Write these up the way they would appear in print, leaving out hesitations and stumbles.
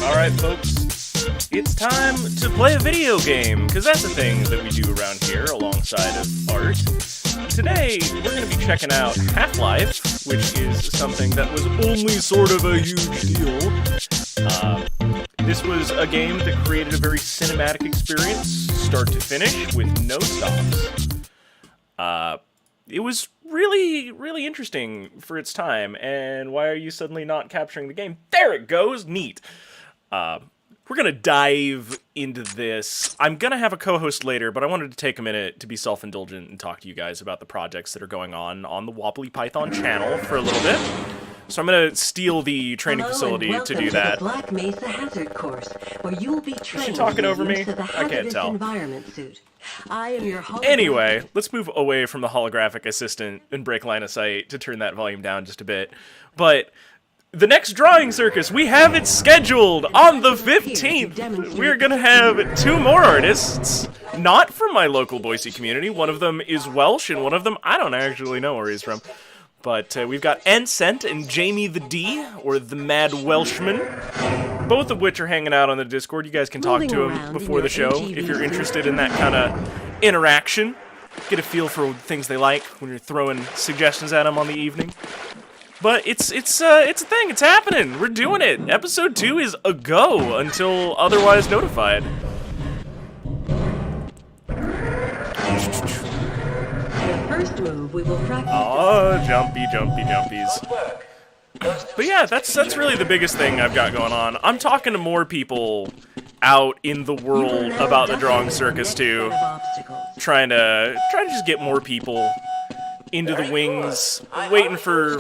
Alright, folks, it's time to play a video game, because that's a thing that we do around here alongside of art. Today, we're going to be checking out Half-Life, which is something that was only sort of a huge deal. This was a game that created a very cinematic experience, start to finish, with no stops. It was really, really interesting for its time, and why are you suddenly not capturing the game? There it goes! Neat! We're gonna dive into this. I'm gonna have a co-host later, but I wanted to take a minute to be self-indulgent and talk to you guys about the projects that are going on the Wobbly Python channel for a little bit. So I'm gonna steal the training facility to do that. The Black Mesa Hazard course, where you'll be trained. Is she talking over me? I can't tell. I am your Anyway, let's move away from the holographic assistant and break line of sight to turn that volume down just a bit. But the next drawing circus, we have it scheduled on the 15th. We're gonna have 2 more artists, not from my local Boise community. One of them is Welsh, and one of them, I don't actually know where he's from. But we've got Encent and Jamie the D, or the Mad Welshman, both of which are hanging out on the Discord. You guys can talk to them before the show if you're interested in that kind of interaction. Get a feel for things they like when you're throwing suggestions at them on the evening. But it's a thing. It's happening. We're doing it. Episode 2 is a go until otherwise notified. First move, we will practice. Oh, jumpies. But yeah, that's really the biggest thing I've got going on. I'm talking to more people out in the world about the Drawing Circus too, trying to just get more people into the wings, waiting for.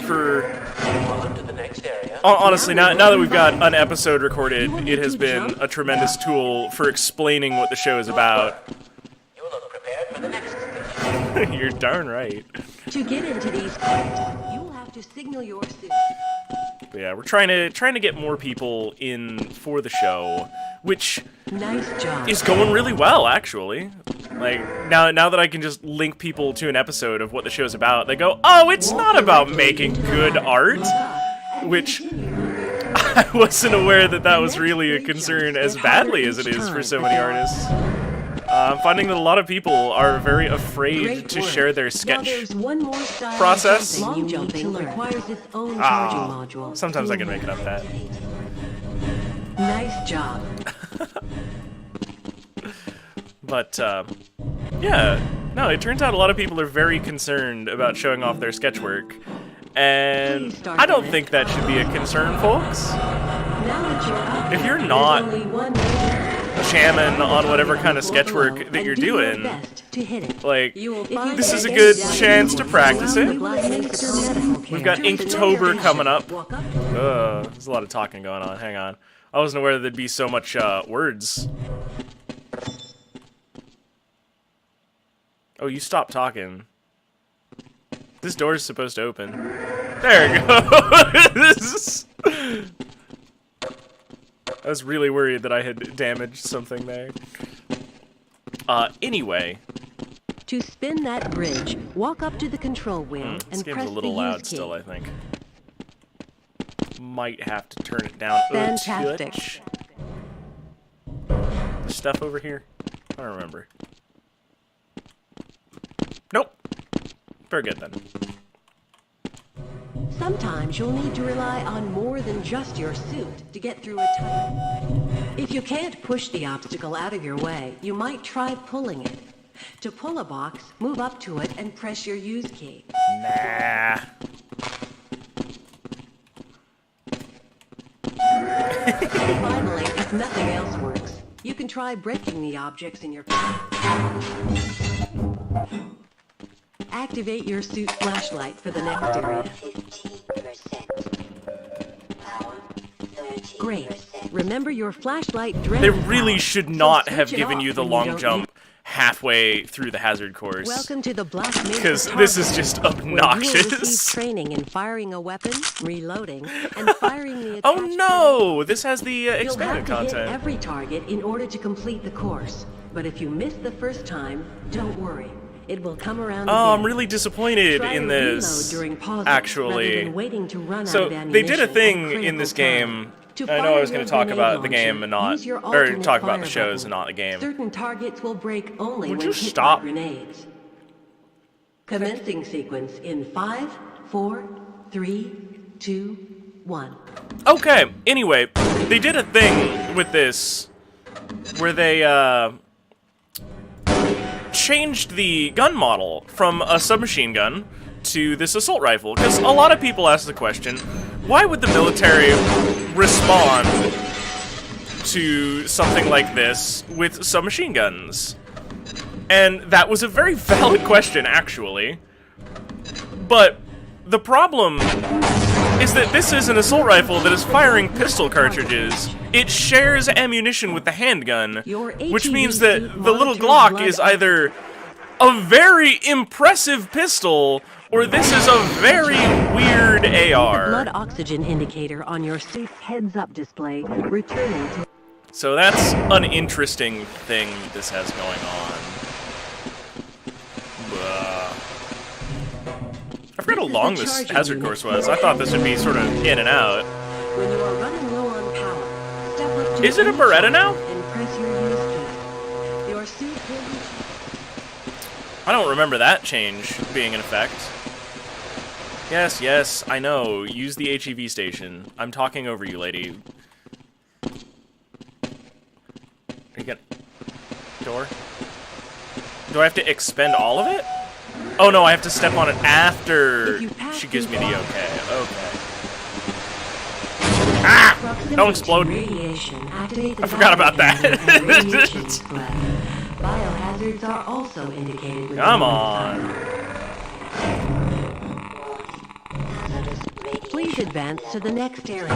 Honestly, now that we've got an episode recorded, it has been a tremendous tool for explaining what the show is about. You're darn right. To get into these fights, you will have to signal your suit. But yeah, we're trying to get more people in for the show, which nice job. Is going really well, actually. Like, now that I can just link people to an episode of what the show's about, they go, oh, it's not about making good art, which I wasn't aware that was really a concern as badly as it is for so many artists. I'm finding that a lot of people are very afraid to share their sketch process. Sometimes I can make it up that. Nice job. But, yeah, no, it turns out a lot of people are very concerned about showing off their sketch work. And I don't think that should be a concern, folks. If you're not jamming on whatever kind of sketch work that you're doing, like, this is a good chance to practice it. We've got Inktober coming up. There's a lot of talking going on. Hang on. I wasn't aware there'd be so much words. Oh, you stopped talking. This door is supposed to open. There we go. I was really worried that I had damaged something there. Anyway. To spin that bridge, walk up to the control wheel and press the use key. This game's a little loud still, I think. Might have to turn it down. Fantastic. There's stuff over here? I don't remember. Nope. Very good then. Sometimes you'll need to rely on more than just your suit to get through a tunnel. If you can't push the obstacle out of your way, you might try pulling it. To pull a box, move up to it and press your use key. Nah. Finally, if nothing else works, you can try breaking the objects in your path. Activate your suit flashlight for the next area. Great. Remember your flashlight drains. They really should not have given you the long jump halfway through the hazard course. Welcome to the Black Mesa because this is just obnoxious. You will receive training in firing a weapon, reloading, and firing the Oh no! This has the expanded You'll have to content. hit every target in order to complete the course. But if you miss the first time, don't worry. It will come around again. I'm really disappointed in this, actually. So, they did a thing in this game I know I was going to talk about the game and not, or talk about the shows and not the game. Certain targets will break only Would when you hit stop? by grenades. Commencing sequence in 5, 4, 3, 2, 1. Okay, anyway, they did a thing with this where they, changed the gun model from a submachine gun to this assault rifle. Because a lot of people ask the question, why would the military respond to something like this with submachine guns? And that was a very valid question, actually. But the problem is that this is an assault rifle that is firing pistol cartridges. It shares ammunition with the handgun, which means that the little Glock is either a very impressive pistol, or this is a very weird The AR. blood oxygen indicator on your suit's heads-up display returning to... So that's an interesting thing this has going on. I forgot how long this hazard course was. I thought this would be sort of in and out. When you are running low on power, step up to Is it a Beretta now? and press your use key. Your suit will... I don't remember that change being in effect. Yes, yes, I know. Use the HEV station. I'm talking over you, lady. You got... door? Do I have to expend all of it? Oh no, I have to step on it after she gives me the okay. Okay. Ah! Don't explode. I forgot about that. Biohazards are also indicated with Come on. Please advance to the next area.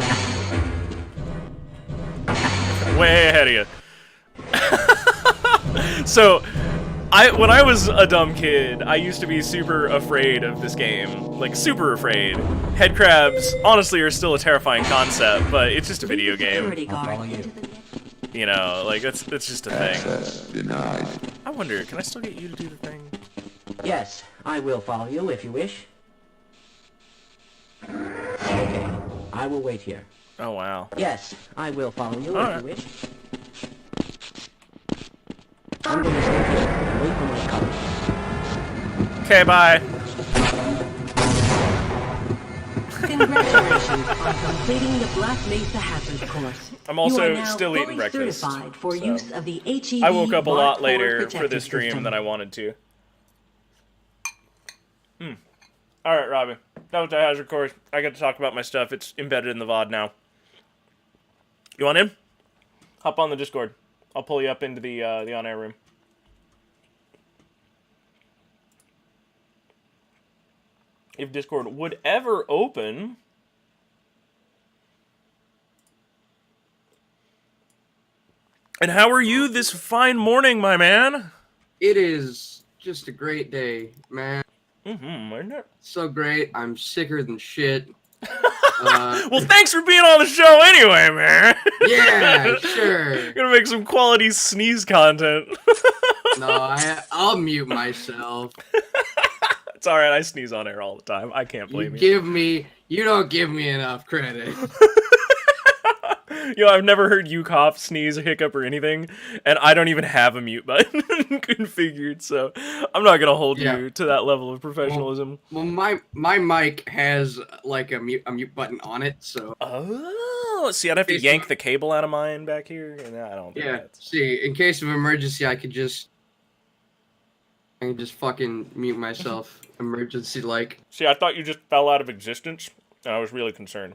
Way ahead of you. So, when I was a dumb kid, I used to be super afraid of this game. Like, super afraid. Headcrabs, honestly, are still a terrifying concept, but it's just a video game. You know, like, it's just a thing. Denied. I wonder, can I still get you to do the thing? Yes, I will follow you if you wish. Okay, I will wait here. Oh, wow. Yes, I will follow you All if you wish. I'm going to stay here and wait for my color. Okay, bye. Congratulations on completing the Black Mesa Hazard course. I'm also You are now still eating fully breakfast, certified for so. use of the HEV I woke up a lot Mark IV later for protective this stream system. than I wanted to. Alright, Robbie. That was the hazard course. I get to talk about my stuff. It's embedded in the VOD now. You want in? Hop on the Discord. I'll pull you up into the on-air room. If Discord would ever open... And how are you this fine morning, my man? It is just a great day, man. Isn't it? So great. I'm sicker than shit. Well, thanks for being on the show anyway, man. Yeah, sure. Gonna make some quality sneeze content. No, I'll mute myself. It's alright, I sneeze on air all the time. I can't blame you. You don't give me enough credit. Yo, I've never heard you cough, sneeze, hiccup, or anything, and I don't even have a mute button configured, so I'm not gonna hold you to that level of professionalism. Well, my mic has like a mute button on it, so. Oh, see, I'd have to yank the cable out of mine back here, and I don't think that's... See, in case of emergency, I can just fucking mute myself, emergency like. See, I thought you just fell out of existence, and I was really concerned.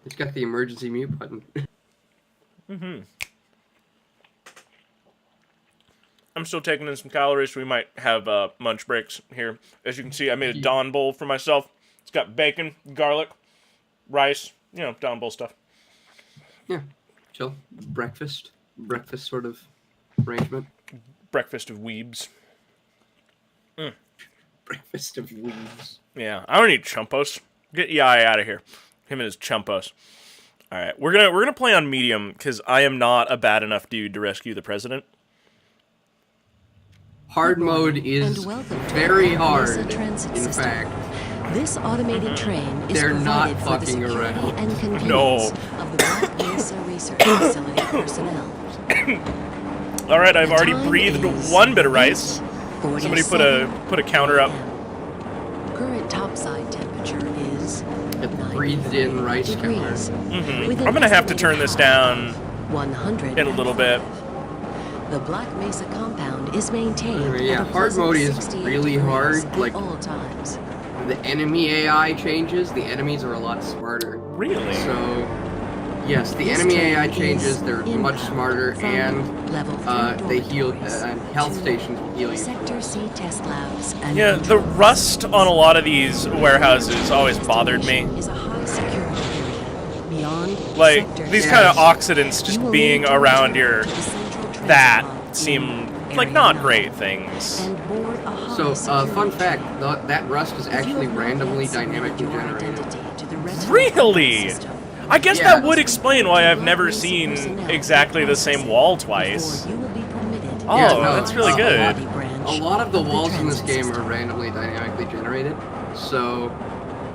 It's got the emergency mute button. I'm still taking in some calories, so we might have munch breaks here. As you can see, I made a Dawn bowl for myself. It's got bacon, garlic, rice, you know, Dawn bowl stuff. Yeah, chill. Breakfast sort of arrangement. Breakfast of weebs. Breakfast of weebs. Yeah, I don't need Chumpos. Get Yai out of here. Him and his Chumpos. All right, we're gonna play on medium because I am not a bad enough dude to rescue the president. Hard mode is very hard, in fact. This automated train is They're not provided for the fucking security around. and convenience No. of the Black Mesa Research Facility personnel. All right, I've The already time breathed is one bit of rice. 8:47 Somebody put a counter up. p.m. Current topside temperature is breathed in rice degrees. With an I'm gonna have to turn this down 100 in a little bit. The Black Mesa compound is maintained Yeah, at a hard pleasant mode is 68 really degrees hard, at like- all times. The enemy AI changes. The enemies are a lot smarter. Really? So, yes, the This enemy train AI is changes. They're much inbound smarter, from and level 3 they heal. dormitories Health to stations will heal you. Sector C test labs and Yeah, the rust on a lot of these warehouses always bothered me. is a high security area beyond Like, sector these C. kind of oxidants You just will being need to around return your to the central train that hub seem in like Area not 9 great things. and board a high So, security fun train. fact: that rust is If you actually have not randomly yet submitted dynamically your generated. identity to the Red Really? System, I guess Yeah. that would explain why I've never seen exactly the same wall twice. before you will be permitted Oh, Yeah, to no, that's really utilize good. the body branch A lot of the walls in this transit game system. are randomly dynamically generated. So,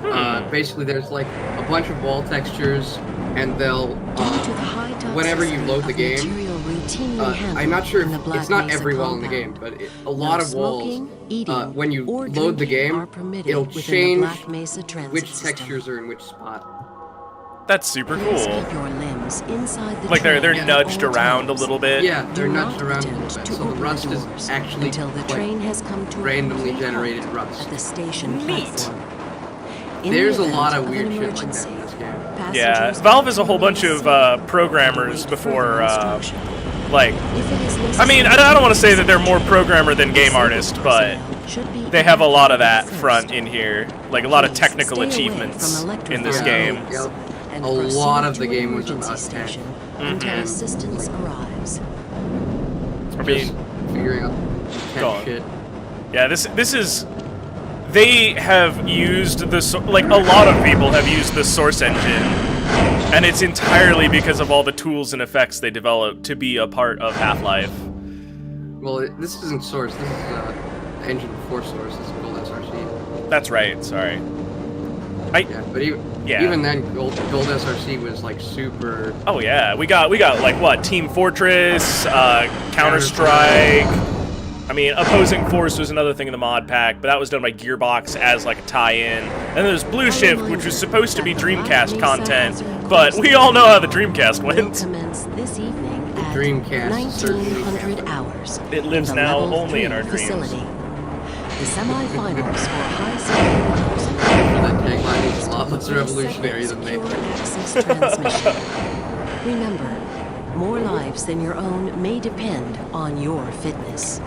Hmm. basically, there's like a bunch of wall textures, and they'll. Due to the high whenever you toxicity load the of game, material routinely handled I'm not sure in if the Black it's not Mesa every wall in the game, compound, but a lot no of walls, smoking, eating, when you or load the drinking game, are permitted it'll within the change Black Mesa transit which system. textures are in which spot. That's super Please cool. keep your limbs inside the Like they're train at nudged all around a times. little bit. Yeah, they're Do nudged not around a attempt little bit, to so the open rust is doors actually until the like, train has come to a randomly complete generated halt rust. at the station Neat. platform. In There's the a lot event of weird an shit like that emergency, in this game. Yeah, passengers Valve are is a whole bunch of programmers Wait before, further instruction. like, If it is I mean, I necessary, don't want to say that they're more programmer than game artist, but should be they have a lot of that evacuated front first. in here. Like, a lot of Please technical stay away achievements from in this electrified game. lights Yep. and A proceed lot of the to an game was emergency about tech. station until Mhm. assistance arrives. I Just mean, figuring out Go on. tech shit. yeah, this is. They have used like a lot of people have used the Source engine, and it's entirely because of all the tools and effects they developed to be a part of Half-Life. Well, this isn't Source. This is the engine before Source. This is Gold SRC. That's right. Sorry. Yeah, but Yeah. even then, Gold SRC was like super. Oh yeah, we got like what? Team Fortress, Counter-Strike. I mean, Opposing Force was another thing in the mod pack, but that was done by Gearbox as like a tie-in. And then there's Blue Shift, which was supposed to be Dreamcast content, but we all know how the Dreamcast Will went. commence this evening at Dreamcast certainly 1900 hours. It lives in the now Level only in 3 our dreams. facility. The semifinals for high security That tagline is a lot less revolutionary than they secure think. access transmission. Remember, more lives than your own may depend on your fitness.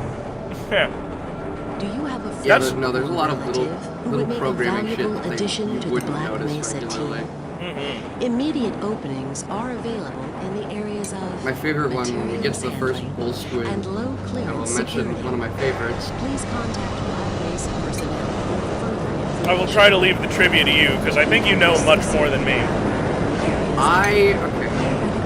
Yeah. Do you have a Yeah, friend no, there's a lot of or little relative who would little make a programming shit valuable that they, addition you to the wouldn't Black notice Mesa regularly. team? Immediate openings are available in the areas of My favorite one, when we get to the first materials bull squid, and low I will clearance mention security. one of my favorites. Please contact Black Mesa personnel for further information. I will try to leave the trivia to you, because I think you know much more than me. Okay,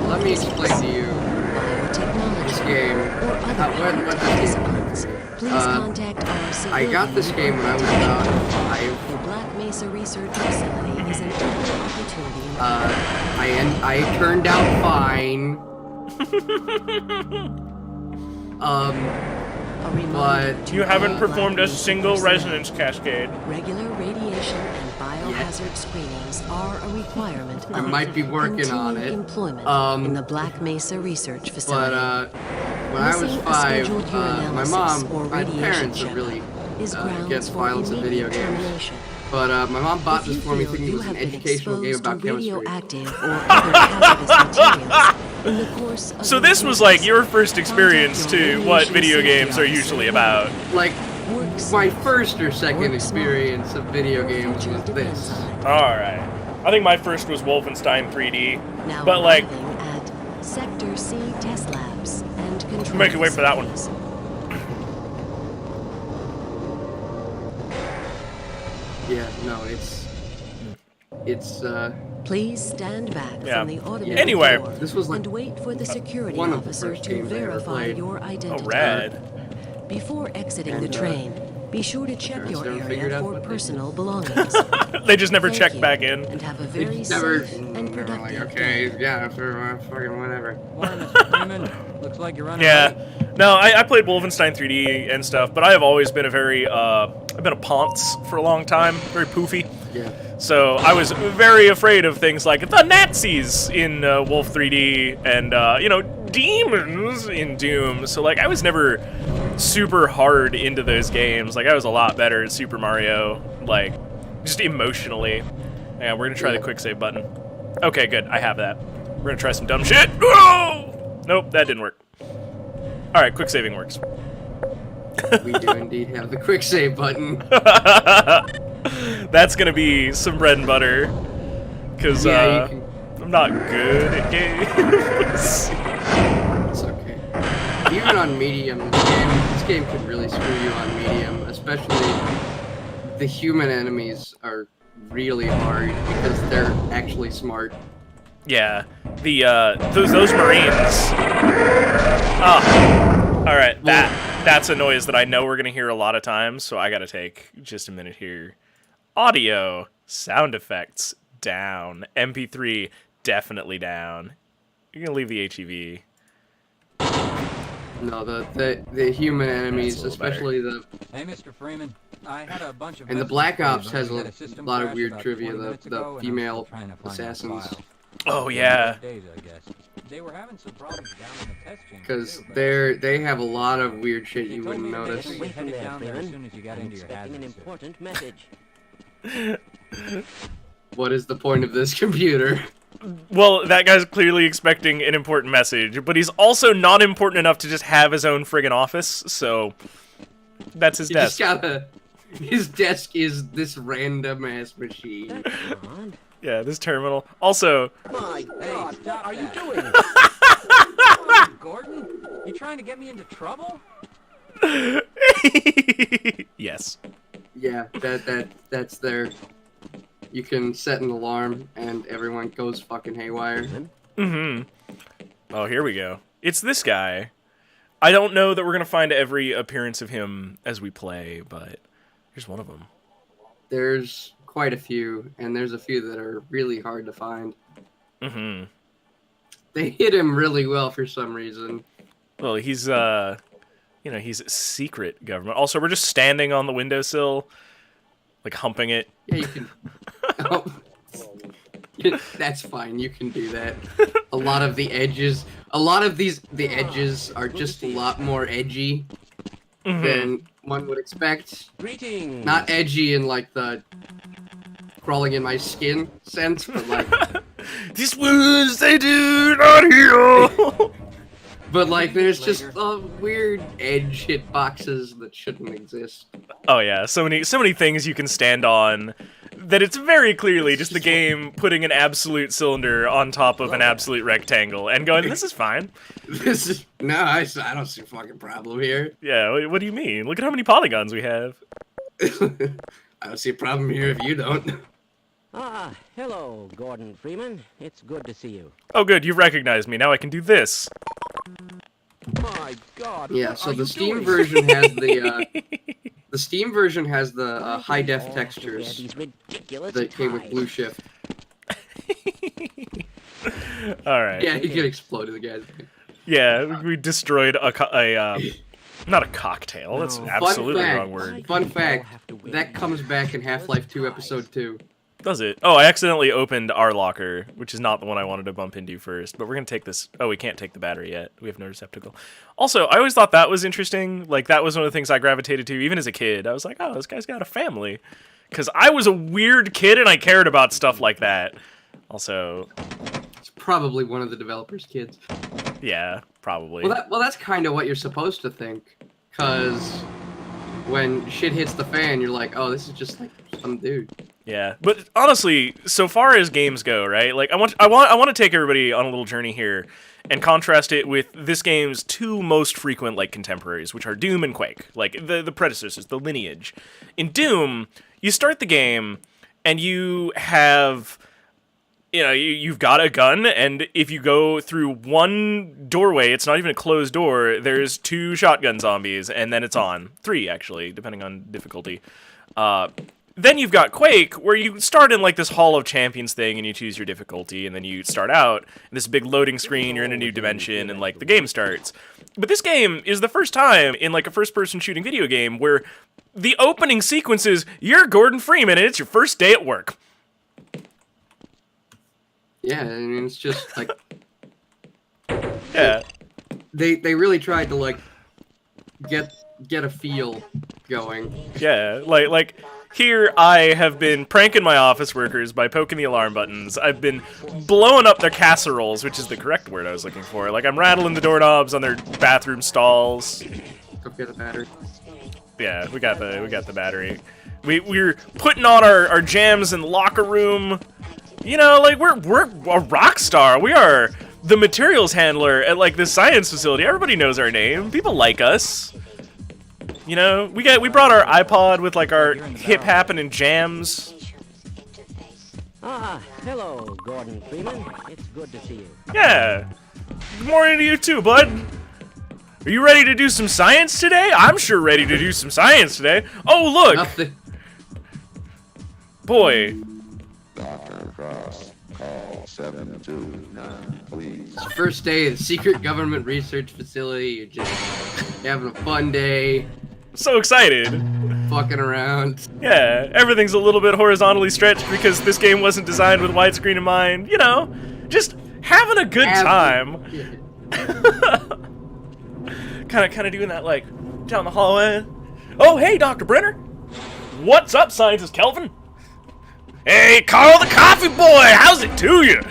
let me explain to you Biotechnology this game. or other What this game disciplines. Please contact our I got this game when I was about 5. The Black Mesa Research Facility is an equal opportunity. I turned out fine. A reminder but to You haven't all performed Black a Mesa single personnel. resonance cascade. Regular radiation and biohazard screenings are a requirement I of might be working on continued it. employment in the Black Mesa Research Facility. But when I was Missing a 5, scheduled my urinalysis or mom, my radiation parents are checkup really is grounds against for violence in video immediate games. termination. But my mom bought If you this for me feel thinking it you was an have been educational game exposed about to chemistry. radioactive or other hazardous materials in the course of So your this was business, like your first experience contact your to what radiation video safety games are officer usually about. Like, Work my safe. first or second Work experience of video Your games future was depends this. on it. Alright. I think my first was Wolfenstein 3D. Now But like, arriving at Sector C test labs and control Make you wait for that one. facilities. Yeah, no, it's Please stand back Yeah. from the automated Anyway. door This was like and wait for the security one of the officer first to games I ever verify played. your oh, identity. rad. Before exiting And, the train, Be sure to check your Parents never figured area out for what they personal belongings. They just never Thank check you, back in. And have a They very never, safe and they were productive like, okay, day. yeah, fucking whatever. Morning, Mr. Freeman. Looks like you're running late. Yeah. No, I played Wolfenstein 3D and stuff, but I have always been a very, I've been a ponce for a long time, very poofy. Yeah. So I was very afraid of things like the Nazis in Wolf 3D and, you know, demons in Doom. So, like, I was never super hard into those games. Like, I was a lot better at Super Mario, like, just emotionally. Yeah, we're gonna try the quick save button. Okay, good. I have that. We're gonna try some dumb shit. Oh! Nope, that didn't work. Alright, quick saving works. We do indeed have the quick save button. That's gonna be some bread and butter. Because, Yeah, you can, I'm not good at games. it's okay. Even on medium, this game could really screw you on medium, especially the human enemies are really hard because they're actually smart. Yeah, the those Marines. Ah, all right. That's a noise that I know we're gonna hear a lot of times, so I gotta take just a minute here. Audio, sound effects down. MP3 definitely down. You're gonna leave the HEV. No, the human enemies, That's a little especially the Hey, Mr. Freeman. I had a bunch of and the messages Black for you, Ops but has we a had system lot of crash weird about trivia. 20 minutes ago, The and I'm female still trying to find assassins, the files. Oh yeah. Days, I guess. They were having some problems down in the test chamber, because too, but they have a lot of weird shit they you told wouldn't me that notice. they Away from headed there, down there as Freeman. soon as you got I'm into your expecting an hazard suit. important message. What is the point of this computer? Well, that guy's clearly expecting an important message, but he's also not important enough to just have his own friggin' office, so that's his He desk. just gotta. His desk is this random ass machine. That's odd. Yeah, this terminal. Also, My Hey, God, what stop are you that. doing? Oh, Gordon, you trying to get me into trouble? yes. Yeah, that's there. You can set an alarm and everyone goes fucking haywire. Mm-hmm. Oh, here we go. It's this guy. I don't know that we're gonna find every appearance of him as we play, but here's one of them. There's quite a few, and there's a few that are really hard to find. Mm-hmm. They hit him really well for some reason. Well, he's you know, he's secret government. Also, we're just standing on the windowsill, like humping it. Yeah, you can. Oh, that's fine. You can do that. A lot of the edges, the edges are just a lot more edgy than one would expect. Greetings. Not edgy in like the crawling in my skin sense, but like, These wounds they do not heal. but like there's just weird edge hitboxes that shouldn't exist. Oh yeah, so many things you can stand on that it's very clearly just the game putting an absolute cylinder on top of an absolute rectangle and going, this is fine. This is I don't see a fucking problem here. Yeah, what do you mean? Look at how many polygons we have. I don't see a problem here if you don't. Ah, hello, Gordon Freeman. It's good to see you. Oh good, you've recognized me. Now I can do this. My God. Yeah, what so are the you Steam doing? version has the Steam version has the Why do high we def all have to wear textures these ridiculous that came with ties? Blue Shift. Alright. Yeah, you get exploded again. Yeah, we destroyed not a cocktail. That's No. absolutely Fun fact. wrong word. Fun we all fact, have to wear that comes back in Half-Life 2 Episode 2. Does it? Oh, I accidentally opened our locker, which is not the one I wanted to bump into first. But we're gonna take this. Oh, we can't take the battery yet. We have no receptacle. Also, I always thought that was interesting. Like that was one of the things I gravitated to, even as a kid. I was like, oh, this guy's got a family, because I was a weird kid and I cared about stuff like that. Also, It's probably one of the developers' kids. yeah, probably. Well, that's kind of what you're supposed to think, because when shit hits the fan, you're like, oh, this is just like some dude. Yeah, but honestly, so far as games go, right? Like I want to take everybody on a little journey here and contrast it with this game's two most frequent like contemporaries, which are Doom and Quake, like the predecessors, the lineage. In Doom, you start the game and you have you know, you've got a gun, and if you go through one doorway, it's not even a closed door, there's 2 shotgun zombies, and then it's on. 3, actually, depending on difficulty. Then you've got Quake, where you start in like this Hall of Champions thing, and you choose your difficulty, and then you start out, and this big loading screen, you're in a new dimension, and like the game starts. But this game is the first time in like a first-person shooting video game where the opening sequence is, you're Gordon Freeman, and it's your first day at work. Yeah, I mean, it's just like Yeah. they really tried to like get a feel going. Yeah, like here I have been pranking my office workers by poking the alarm buttons. I've been blowing up their casseroles, which is the correct word I was looking for. Like, I'm rattling the doorknobs on their bathroom stalls. Go get a battery. Yeah, we got the battery. We're putting on our jams in the locker room. You know, like, we're a rock star. We are the materials handler at like this science facility. Everybody knows our name. People like us. You know, we brought our iPod with like our hip happening jams. Ah, hello, Gordon Freeman. It's good to see you. Yeah. Good morning to you too, bud. Are you ready to do some science today? I'm sure ready to do some science today. Oh, look. Nothing. Boy. Dr. Frost, call 729, please. First day at the secret government research facility. You're just having a fun day, So excited. fucking around. Yeah, everything's a little bit horizontally stretched because this game wasn't designed with widescreen in mind. You know, just having a good time. Kind of doing that, like, down the hallway. Oh, hey, Dr. Brenner. What's up, Scientist Kelvin? Hey, Carl the Coffee Boy, how's it to you?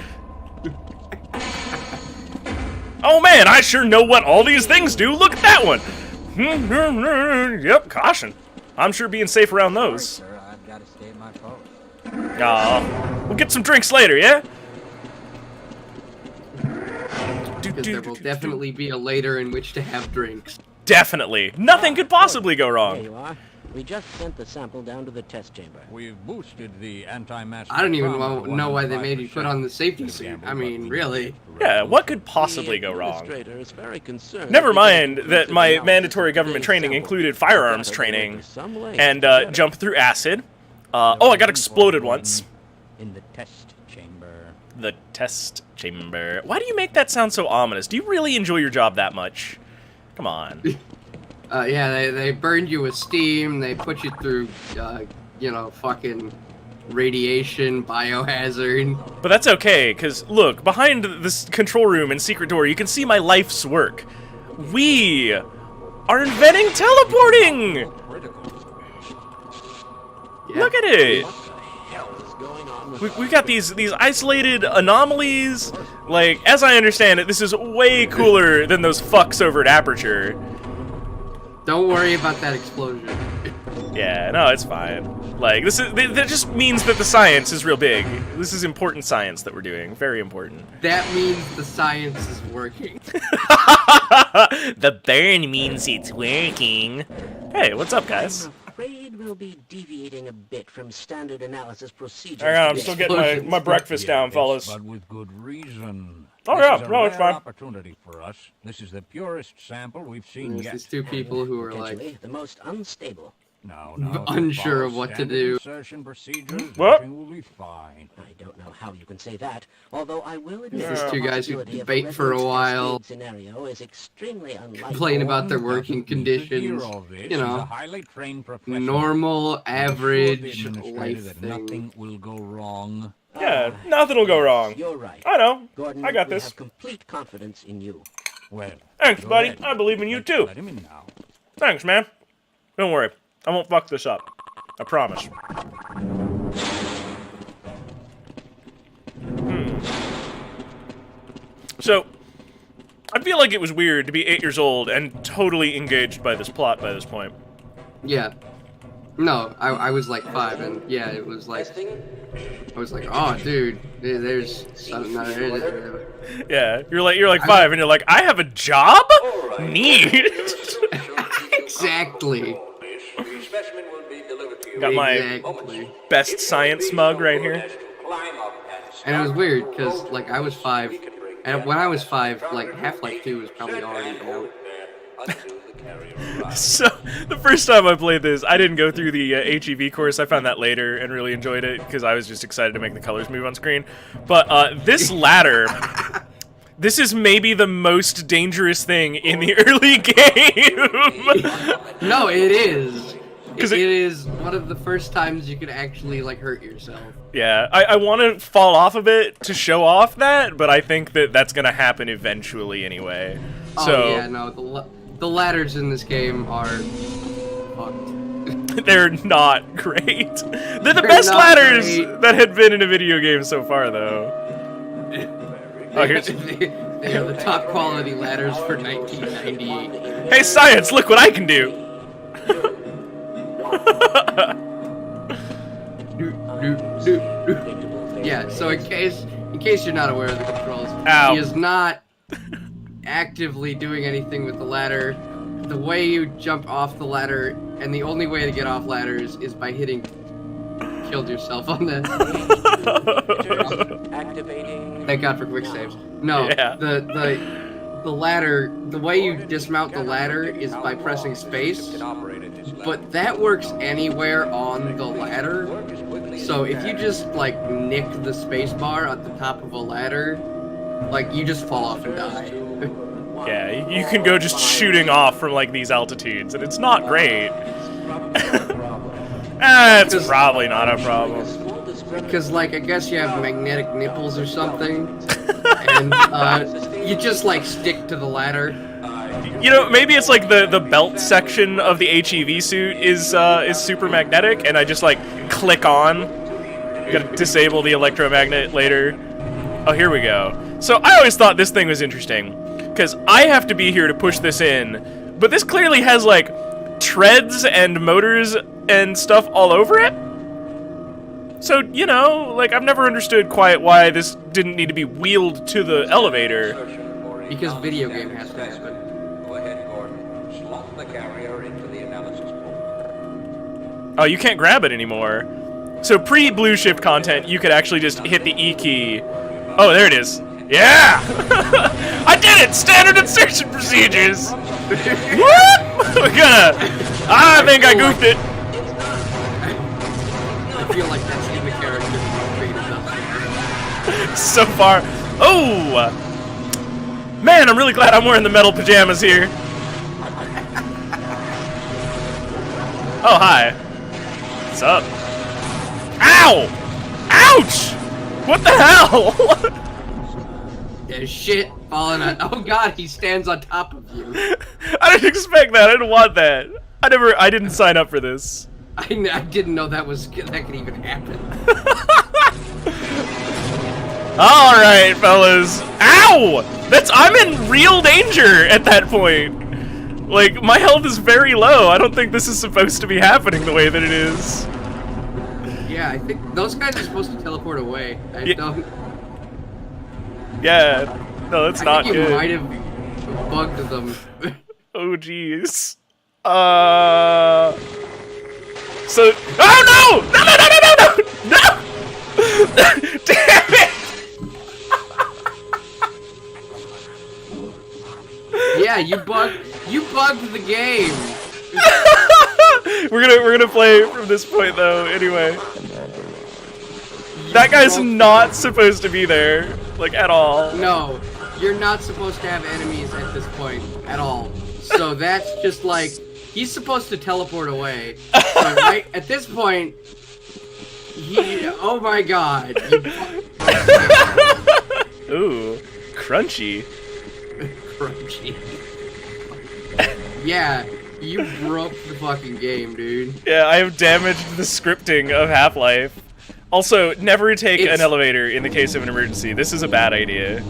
Oh, man, I sure know what all these things do. Look at that one. Yep, caution. I'm sure being safe around those. Sir, I've got to stay at my post. Aw, we'll get some drinks later, yeah? Because there will definitely be a later in which to have drinks. Definitely. Nothing could possibly go There wrong. you are. We just sent the sample down to the test chamber. We've boosted the anti-mass. I don't even know why they made you put on the safety suit. I mean, really. Yeah, what could possibly The go wrong? administrator is very concerned Never because mind the that my analysis mandatory of government today's training sample included has firearms gotta go training into some way and together jump through acid. Oh, I got exploded once. In the test chamber. The test chamber. Why do you make that sound so ominous? Do you really enjoy your job that much? Come on. Yeah, they burned you with steam. They put you through, you know, fucking radiation, biohazard. But that's okay, because look, behind this control room and secret door, you can see my life's work. We are inventing teleporting! Yeah. Look at it! What the hell is going on with We've got these isolated anomalies. Like, as I understand it, this is way cooler than those fucks over at Aperture. Don't worry about that explosion. Yeah, no, it's fine. Like, that just means that the science is real big. This is important science that we're doing. Very important. That means the science is working. The burn means it's working. Hey, what's up, guys? I'm afraid we'll be deviating a bit from standard analysis procedures. Hang on, I'm today. still getting my breakfast down, fellas. But with good reason. Oh, This yeah, is a no, it's rare fine. opportunity for us. This is the purest sample we've seen There's yet. these two people who are Potentially like, the most unstable. No, unsure of what to do. Insertion procedures, What? everything will be fine. I don't know how you can say that, although I will admit These the two guys who possibility of debate for a residence while, cascade scenario is extremely unlikely. complain about their One working doesn't need to hear conditions. all this. You He's a know, highly trained professional. normal, I'm sure the average administrator life that thing. nothing will go wrong. Yeah, nothing will go wrong. You're right. I know. Gordon, I got we this. have complete confidence in you. Well, Thanks, go buddy. ahead. I believe in you, Let's too. Let him in now. Thanks, man. Don't worry. I won't fuck this up. I promise. So, I feel like it was weird to be 8 years old and totally engaged by this plot by this point. Yeah. No, I was like 5, and yeah, it was like, I was like, oh, dude, there's something. Yeah, you're like 5 and you're like, I have a job? Neat. Exactly. Got my Exactly. best science mug right here. And it was weird because like I was 5, and when I was 5, like Half-Life 2 was probably already out. So, the first time I played this, I didn't go through the HEV course. I found that later and really enjoyed it because I was just excited to make the colors move on screen. But this ladder, this is maybe the most dangerous thing in the early game. No, it is. 'Cause It is one of the first times you could actually like hurt yourself. Yeah, I want to fall off of it to show off that, but I think that that's going to happen eventually anyway. Oh So yeah, no, the ladders in this game are fucked. they're not great. They're the They're best not ladders great. that had been in a video game so far, though. Oh, here's... They are the top quality ladders for 1998. Hey, science, look what I can do! Yeah, so in case you're not aware of the controls, Ow. he is not actively doing anything with the ladder. The way you jump off the ladder, and the only way to get off ladders is by hitting killed yourself on the Activating. Thank God for quick saves. No, Yeah. the ladder, the way you dismount the ladder is by pressing space, but that works anywhere on the ladder. So if you just like nick the space bar at the top of a ladder, like you just fall off and die. Yeah, you can go just shooting off from like these altitudes, and it's not great. It's probably not a problem. Because like I guess you have magnetic nipples or something, and you just like stick to the ladder. You know, maybe it's like the belt section of the HEV suit is super magnetic, and I just like click on. Gotta disable the electromagnet later. Oh, here we go. So I always thought this thing was interesting, because I have to be here to push this in, but this clearly has like treads and motors and stuff all over it. So, you know, like I've never understood quite why this didn't need to be wheeled to the elevator. Because video game has to happen. Go ahead, Gordon. Slot the carrier into the analysis pool. Oh, you can't grab it anymore. So pre-blue shift content, you could actually just hit the E key. Oh, there it is. Yeah! I did it! Standard insertion procedures! Whoop! I think I goofed it. I feel like that's in the character that you created, though. So far. Oh! Man, I'm really glad I'm wearing the metal pajamas here. Oh, hi. What's up? Ow! Ouch! What the hell? There's shit falling on. Oh god, he stands on top of you. I didn't expect that. I didn't want that. I didn't sign up for this. I didn't know that could even happen. All right, fellas. Ow! I'm in real danger at that point. Like, my health is very low. I don't think this is supposed to be happening the way that it is. Yeah, I think those guys are supposed to teleport away. I don't. Yeah. No, that's not think you good. might have bugged them. Oh, jeez. So. Oh no! No! No! No! No! No! No! Damn it! Yeah, you bugged the game. we're gonna play from this point though. Anyway, that guy's not supposed to be there, like at all. No, you're not supposed to have enemies at this point at all. So that's just like he's supposed to teleport away. So right at this point, oh my god. Ooh, crunchy. Crunchy. Yeah, you broke the fucking game, dude. Yeah, I have damaged the scripting of Half-Life. Also, never take an elevator in the case of an emergency. This is a bad idea.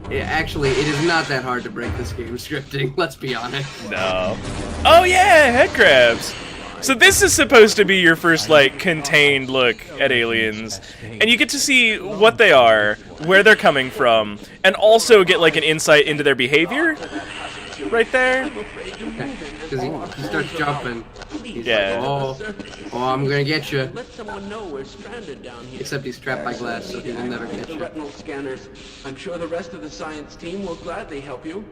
Yeah, actually, it is not that hard to break this game scripting, let's be honest. No. Oh yeah, head crabs. So this is supposed to be your first, like, contained look at aliens. And you get to see what they are, where they're coming from, and also get, like, an insight into their behavior. right there. Because he starts jumping. He's Yeah. like, oh, I'm gonna get you. Let someone know we're stranded down here. Except he's trapped by glass, so he will never get The you. retinal scanners. I'm sure the rest of the science team will gladly help you.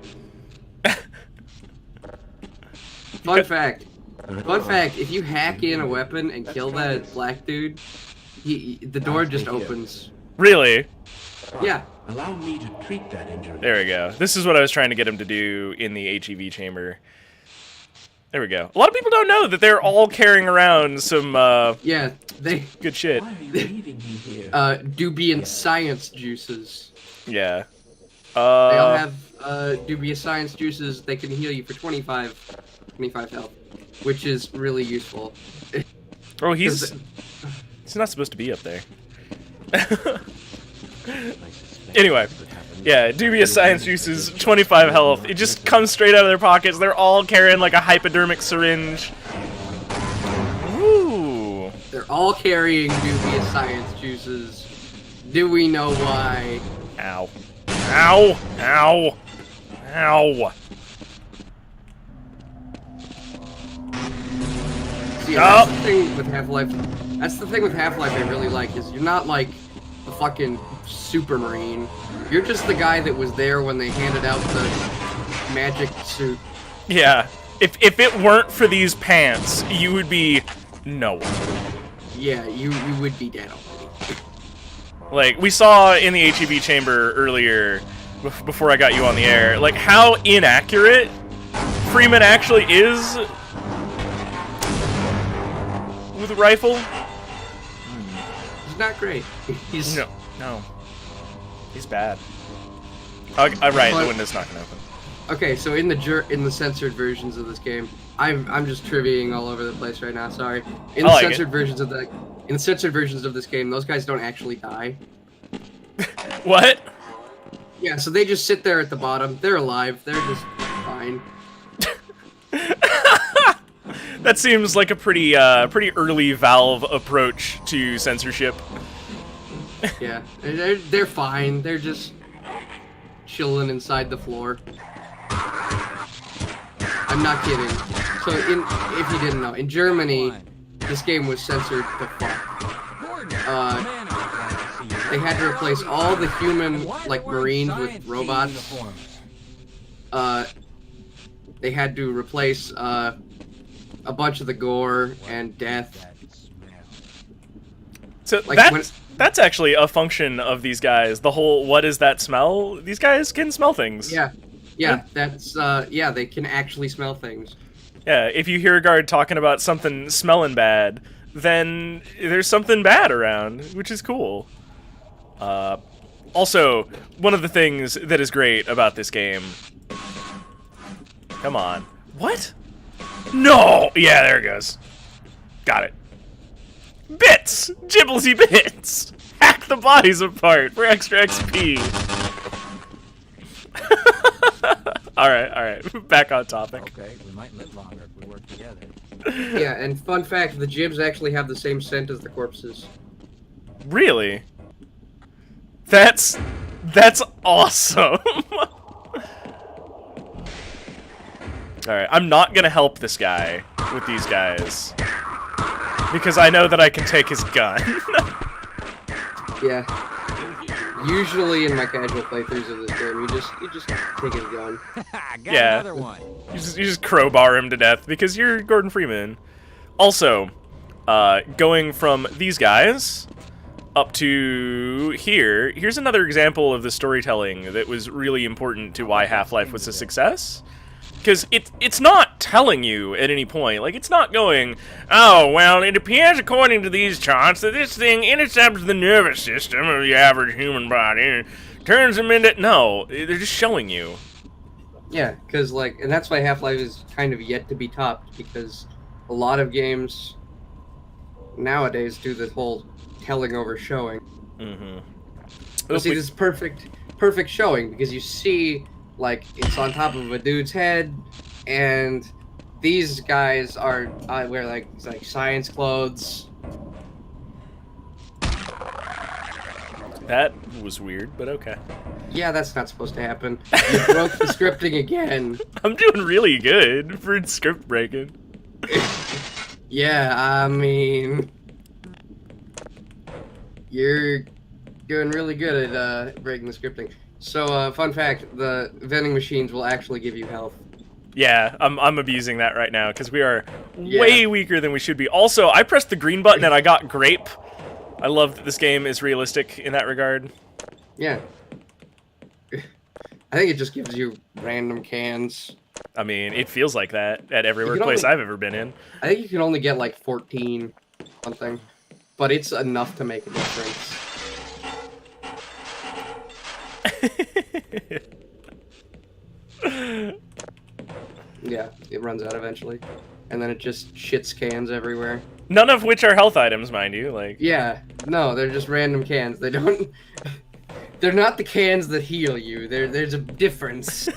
Fun fact. If you hack in a weapon and kill that black dude, the door just opens. Really? Yeah. Allow me to treat that injury. There we go. This is what I was trying to get him to do in the HEV chamber. There we go. A lot of people don't know that they're all carrying around some Yeah, they good shit. Why are you leaving me here? dubious science juices. Yeah. They all have dubious science juices. They can heal you for 25 health, which is really useful. Oh, he's not supposed to be up there. Anyway, yeah, dubious science juices, 25 health. It just comes straight out of their pockets. They're all carrying like a hypodermic syringe. Ooh. They're all carrying dubious science juices. Do we know why? Ow. Ow. Ow. Ow. See, that's the thing with Half-Life. That's the thing with Half-Life I really like, is you're not like a fucking super marine. You're just the guy that was there when they handed out the magic suit. Yeah. If it weren't for these pants, you would be no one. Yeah, you would be dead already. Like, we saw in the HEV chamber earlier, before I got you on the air, like, how inaccurate Freeman actually is with a rifle. He's not great. He's No. He's bad. Right, the window's not gonna open. okay. So in the censored versions of this game, I'm just triviaing all over the place right now. Sorry. In the censored versions of this game, those guys don't actually die. What? Yeah, so they just sit there at the bottom. They're alive. They're just fine. That seems like a pretty early Valve approach to censorship. Yeah, they're fine. They're just chilling inside the floor. I'm not kidding. So, if you didn't know, in Germany, this game was censored to fuck. They had to replace all the human, like, Marines with robots. They had to replace a bunch of the gore and death. So Like, that's actually a function of these guys. The whole what is that smell? These guys can smell things. Yeah, that's they can actually smell things. Yeah, if you hear a guard talking about something smelling bad, then there's something bad around, which is cool. Also, one of the things that is great about this game... Come on. What? No! Yeah, there it goes. Got it. Bits! Gibblesy bits! Hack the bodies apart for extra XP. Alright. Back on topic. Okay, we might live longer if we work together. Yeah, and fun fact, the Jibs actually have the same scent as the corpses. Really? That's awesome. Alright, I'm not gonna help this guy with these guys. Because I know that I can take his gun. Yeah. Usually in my casual playthroughs of this game, you just take his gun. Got Yeah. another one. You just crowbar him to death because you're Gordon Freeman. Also, going from these guys up to here, here's another example of the storytelling that was really important to why Half-Life was a success. Because it's not telling you at any point, like, it's not going, oh, well, it appears according to these charts that this thing intercepts the nervous system of the average human body and turns them into... No, they're just showing you. Yeah, because, like, and that's why Half-Life is kind of yet to be topped, because a lot of games nowadays do the whole telling over showing. Mm-hmm. But see, this is perfect showing, because you see... like, it's on top of a dude's head, and these guys are wear like science clothes. That was weird, but okay. Yeah, that's not supposed to happen. You broke the scripting again. I'm doing really good for script breaking. Yeah, I mean... You're doing really good at breaking the scripting. So, fun fact, the vending machines will actually give you health. Yeah, I'm abusing that right now because we are Yeah. way weaker than we should be. Also, I pressed the green button and I got grape. I love that this game is realistic in that regard. Yeah. I think it just gives you random cans. I mean, it feels like that at every You can workplace only- I've ever been in. I think you can only get like 14 something, but it's enough to make a difference. Yeah, it runs out eventually. And then it just shits cans everywhere. None of which are health items, mind you. Like, Yeah, no, they're just random cans. They don't... They're not the cans that heal you. There's a difference.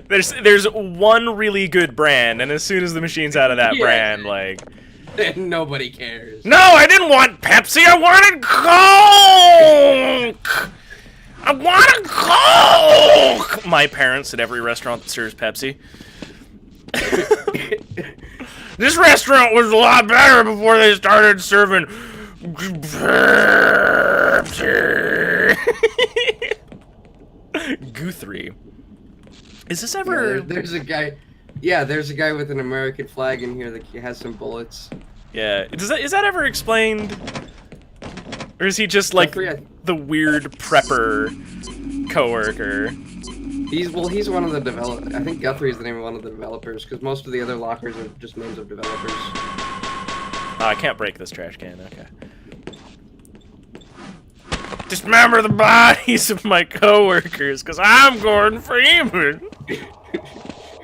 there's one really good brand, and as soon as the machine's out of that Yeah. brand, like, And nobody cares. no, I didn't want Pepsi. I wanted Coke. I wanted Coke. My parents at every restaurant that serves Pepsi. This restaurant was a lot better before they started serving Pepsi. Guthrie. Is this Yeah, ever... there's a guy... Yeah, there's a guy with an American flag in here that has some bullets. Yeah. Is that ever explained? Or is he just like Guthrie, the weird prepper coworker? He's one of the developers. I think Guthrie is the name of one of the developers, because most of the other lockers are just names of developers. Oh, I can't break this trash can. Okay. Dismember the bodies of my coworkers, because I'm Gordon Freeman.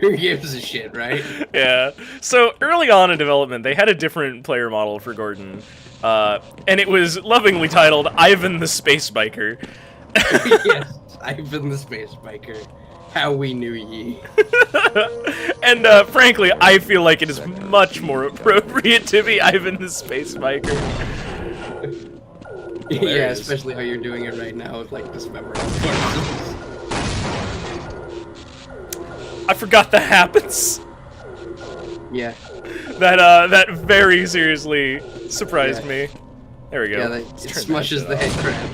Who gives a shit, right? Yeah. So early on in development, they had a different player model for Gordon, and it was lovingly titled Ivan the Space Biker. Yes, Ivan the Space Biker. How we knew ye. And frankly, I feel like it is much more appropriate to be Ivan the Space Biker. Yeah, Hilarious. especially how you're doing it right now with like dismembering corpses. I forgot that happens. Yeah, That very seriously surprised Yeah. me. There we go. yeah, Let's it turn that smushes shit the off. head crab.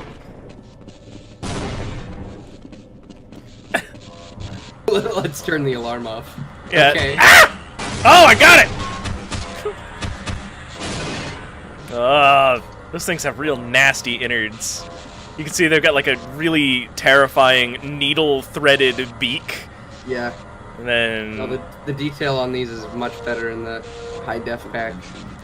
Let's turn the alarm off. Yeah. Okay. Oh, I got it! Those things have real nasty innards. You can see they've got like a really terrifying needle-threaded beak. Yeah. And then... No, the detail on these is much better in the high def pack.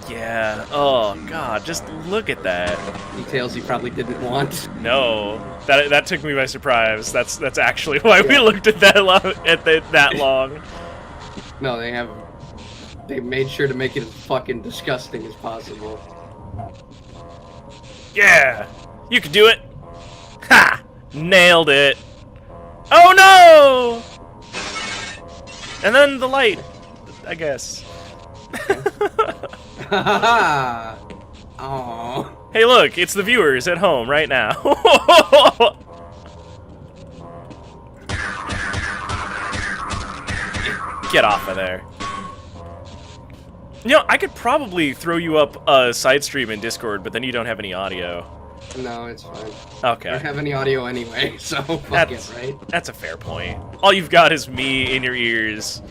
Yeah. Oh, God. Just look at that. Details you probably didn't want. No. That took me by surprise. That's actually why we Yeah. looked at that that long. No, they made sure to make it as fucking disgusting as possible. Yeah! You can do it! Ha! Nailed it! Oh no! And then the light, I guess. Haha! Aww. Hey look, it's the viewers at home right now. Get off of there. You know, I could probably throw you up a side stream in Discord, but then you don't have any audio. No, it's fine. I don't Okay. have any audio anyway, so fuck That's, it, right? that's a fair point. All you've got is me in your ears.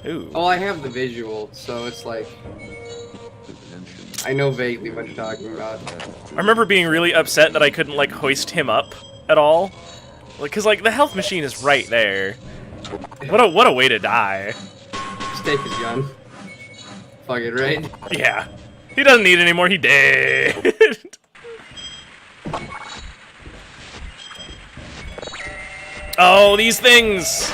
Ooh. Oh, I have the visual, so it's like... I know vaguely what you're talking about. I remember being really upset that I couldn't, like, hoist him up at all. Like, cause, like, the health machine is right there. What a way to die. Just take his gun. Fuck it, right? Yeah. He doesn't need it anymore, he dead. Oh, these things!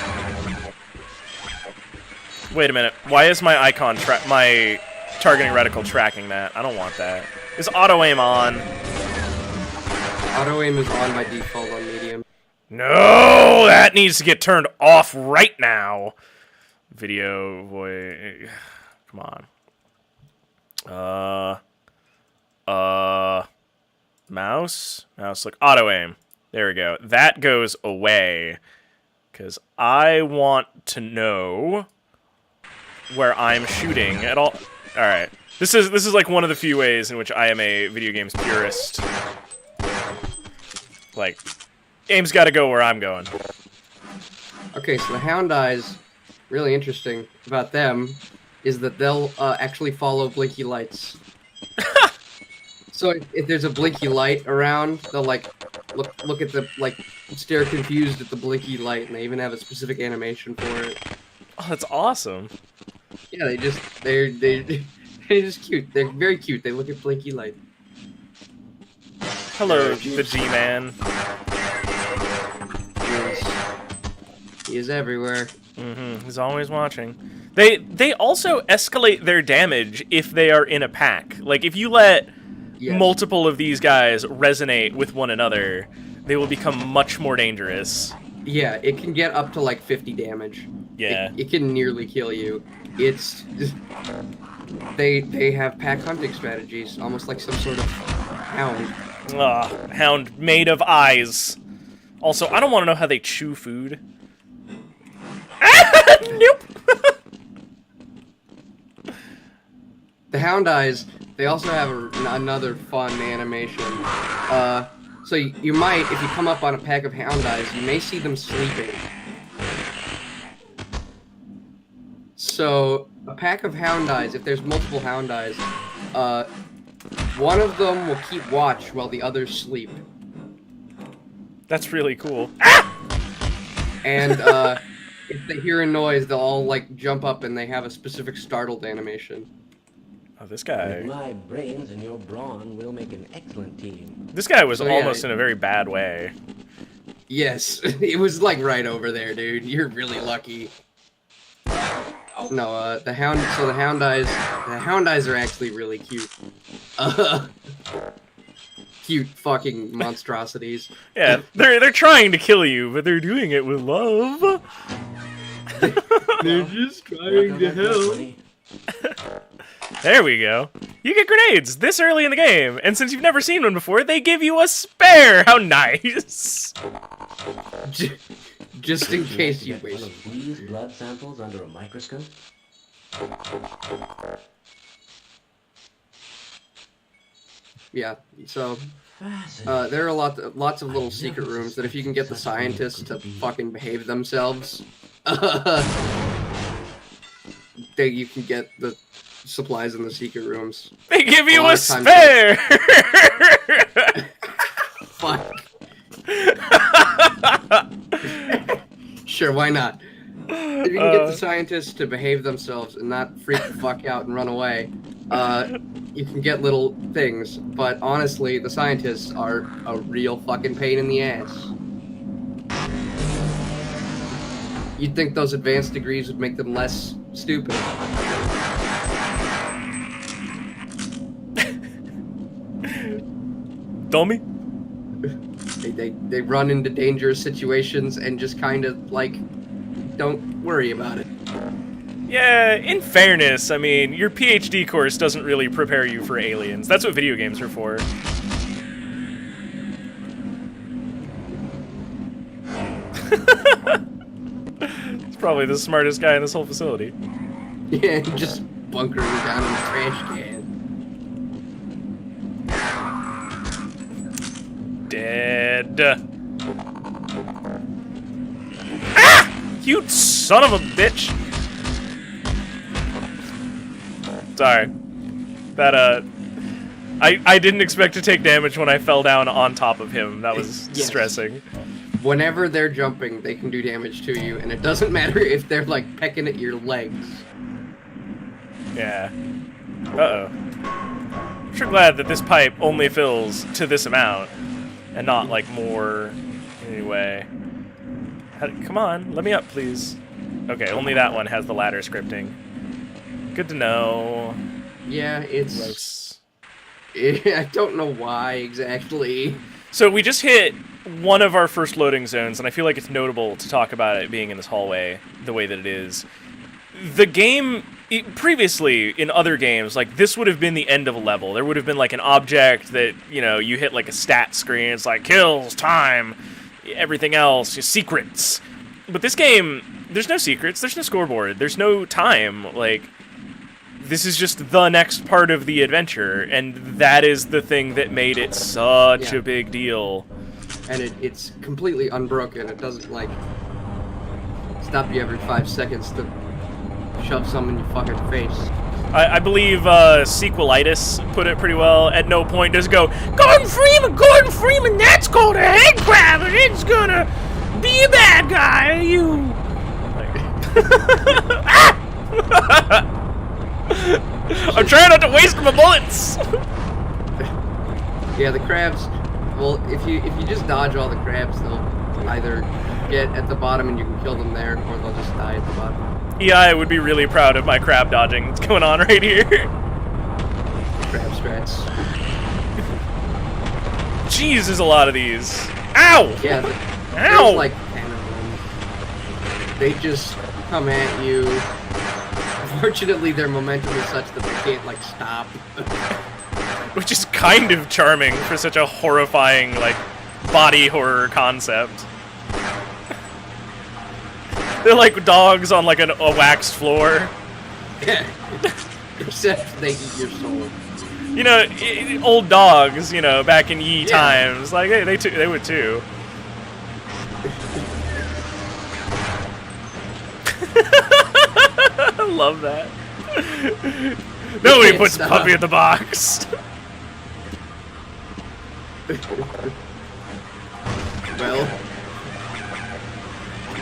Wait a minute. Why is my icon my targeting reticle tracking that? I don't want that. Is auto aim on? Auto aim is on by default on medium. No, that needs to get turned off right now. Video voice. Come on. Mouse. Look. Auto aim. There we go. That goes away. Because I want to know where I'm shooting at all. Alright. This is like one of the few ways in which I am a video games purist. Like, aim's gotta go where I'm going. Okay, so the Hound Eyes, really interesting about them, is that they'll actually follow blinky lights. So if there's a blinky light around, they'll like look at the stare confused at the blinky light, and they even have a specific animation for it. Oh, that's awesome. Yeah, they're just cute. They're very cute. They look at blinky light. Hello, the G-Man. He is everywhere. He's always watching. They also escalate their damage if they are in a pack. Like, if you let multiple of these guys resonate with one another, they will become much more dangerous. Yeah, it can get up to like 50 damage. Yeah. It can nearly kill you. It's they have pack hunting strategies, almost like some sort of hound. Hound made of eyes. Also, I don't want to know how they chew food. Nope. The Hound Eyes, they also have another fun animation. So you might, if you come up on a pack of Hound Eyes, you may see them sleeping. So, a pack of Hound Eyes, if there's multiple Hound Eyes, one of them will keep watch while the others sleep. That's really cool. And, if they hear a noise, they'll all, like, jump up and they have a specific startled animation. Oh, this guy. With my brains and your brawn, we'll make an excellent team. This guy was So, yeah, almost in a very bad way. Yes, it was, like, right over there, dude. You're really lucky. No, the Hound Eyes are actually really cute. Cute fucking monstrosities. Yeah, they're trying to kill you, but they're doing it with love. They're just trying to help. There we go. You get grenades this early in the game, and since you've never seen one before, they give you a spare. How nice! Just in case you One wish. of these blood samples under a microscope? Yeah, so there are lots of little secret rooms that if you can get the scientists to fucking behave themselves, you can get the supplies in the secret rooms. They give you lot a of times spare! Fuck. Sure, why not? If you can get the scientists to behave themselves and not freak the fuck out and run away, you can get little things. But honestly, the scientists are a real fucking pain in the ass. You'd think those advanced degrees would make them less stupid. Dummy? They run into dangerous situations and just kind of, like, don't worry about it. Yeah, in fairness, I mean, your PhD course doesn't really prepare you for aliens. That's what video games are for. He's probably the smartest guy in this whole facility. Yeah, just bunkering down in the trash can. Dead. Ah! You son of a bitch! Sorry. That, I didn't expect to take damage when I fell down on top of him. That was Yes. distressing. Whenever they're jumping, they can do damage to you, and it doesn't matter if they're, like, pecking at your legs. Yeah. Uh-oh. I'm sure glad that this pipe only fills to this amount, and not, like, more anyway. Come on, let me up, please. Okay, only that one has the ladder scripting. Good to know. Yeah, it's... Gross. I don't know why exactly. So we just hit one of our first loading zones, and I feel like it's notable to talk about it being in this hallway the way that it is. The game Previously, in other games, like, this would have been the end of a level. There would have been, like, an object that, you know, you hit, like, a stat screen. It's like, kills, time, everything else, your secrets. But this game, there's no secrets, there's no scoreboard, there's no time. Like, this is just the next part of the adventure, and that is the thing that made it such a big deal. And it's completely unbroken. It doesn't, like, stop you every 5 seconds to shove some in your fucking face. I believe Sequelitis put it pretty well. At no point does it go, Gordon Freeman, that's called a head crab, and it's gonna be a bad guy, you. I'm trying not to waste my bullets. Yeah, the crabs. Well, if you just dodge all the crabs, they'll either get at the bottom and you can kill them there, or they'll just die at the bottom. Yeah, I would be really proud of my crab dodging that's going on right here. Crab strats. Jeez, there's a lot of these. Ow! Yeah, Ow! there's like 10 of them. They just come at you. Fortunately, their momentum is such that they can't, like, stop. Which is kind of charming for such a horrifying, like, body horror concept. They're like dogs on, like, a waxed floor. Yeah. Except they eat your soul. You know, old dogs, you know, back in ye times, like, they would too. I love that. Nobody puts stop. Puppy in the box. Well,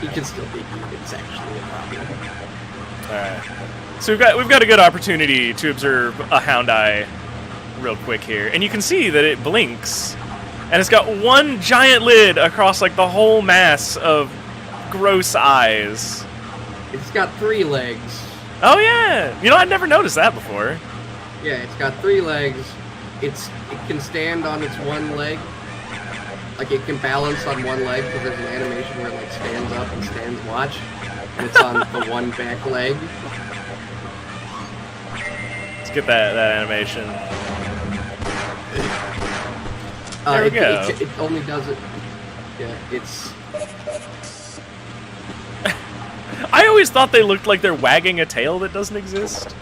he can still be eaten. It's actually a problem. Alright. So we've got a good opportunity to observe a hound eye real quick here. And you can see that it blinks. And it's got one giant lid across, like, the whole mass of gross eyes. It's got 3 legs. Oh yeah! You know, I'd never noticed that before. Yeah, it's got 3 legs. It can stand on its one leg. Like, it can balance on one leg, because there's an animation where it, like, stands up and stands watch. And it's on the one back leg. Let's get that animation. There we go. It only does it. Yeah, it's. I always thought they looked like they're wagging a tail that doesn't exist.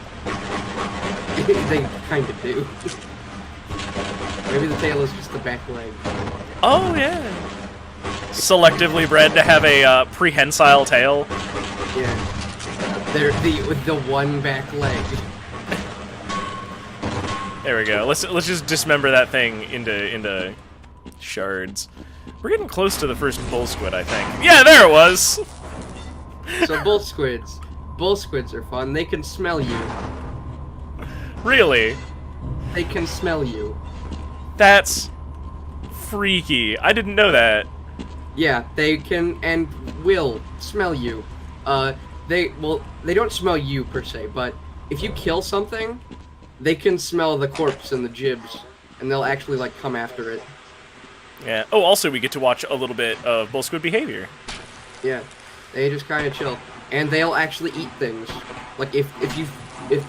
They kind of do. Maybe the tail is just the back leg. Oh yeah. Selectively bred to have a prehensile tail. Yeah. They're the one back leg. There we go. Let's just dismember that thing into shards. We're getting close to the first bull squid, I think. Yeah, there it was. So bull squids are fun. They can smell you. Really? They can smell you. That's freaky. I didn't know that. Yeah, they can and will smell you. They don't smell you per se, but if you kill something, they can smell the corpse and the gibs, and they'll actually, like, come after it. Yeah. Oh, also we get to watch a little bit of bull squid behavior. Yeah, they just kind of chill, and they'll actually eat things. Like if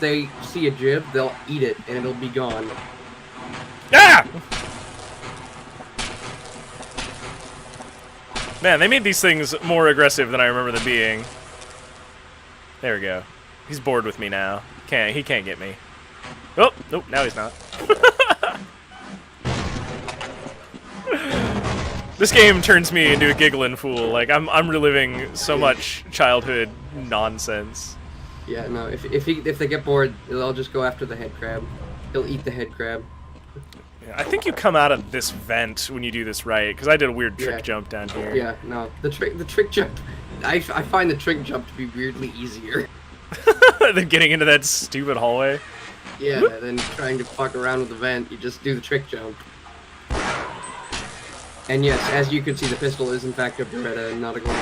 they see a jib, they'll eat it, and it'll be gone. Ah! Man, they made these things more aggressive than I remember them being. There we go. He's bored with me now. He can't get me. Oh, nope, now he's not. This game turns me into a giggling fool. Like, I'm reliving so much childhood nonsense. Yeah, no. If they get bored, they'll just go after the head crab. He'll eat the head crab. Yeah, I think you come out of this vent when you do this right, because I did a weird trick jump down here. Yeah, no. The trick jump. I find the trick jump to be weirdly easier. Than getting into that stupid hallway. Yeah, then trying to fuck around with the vent, you just do the trick jump. And yes, as you can see, the pistol is in fact a Beretta and not a gun.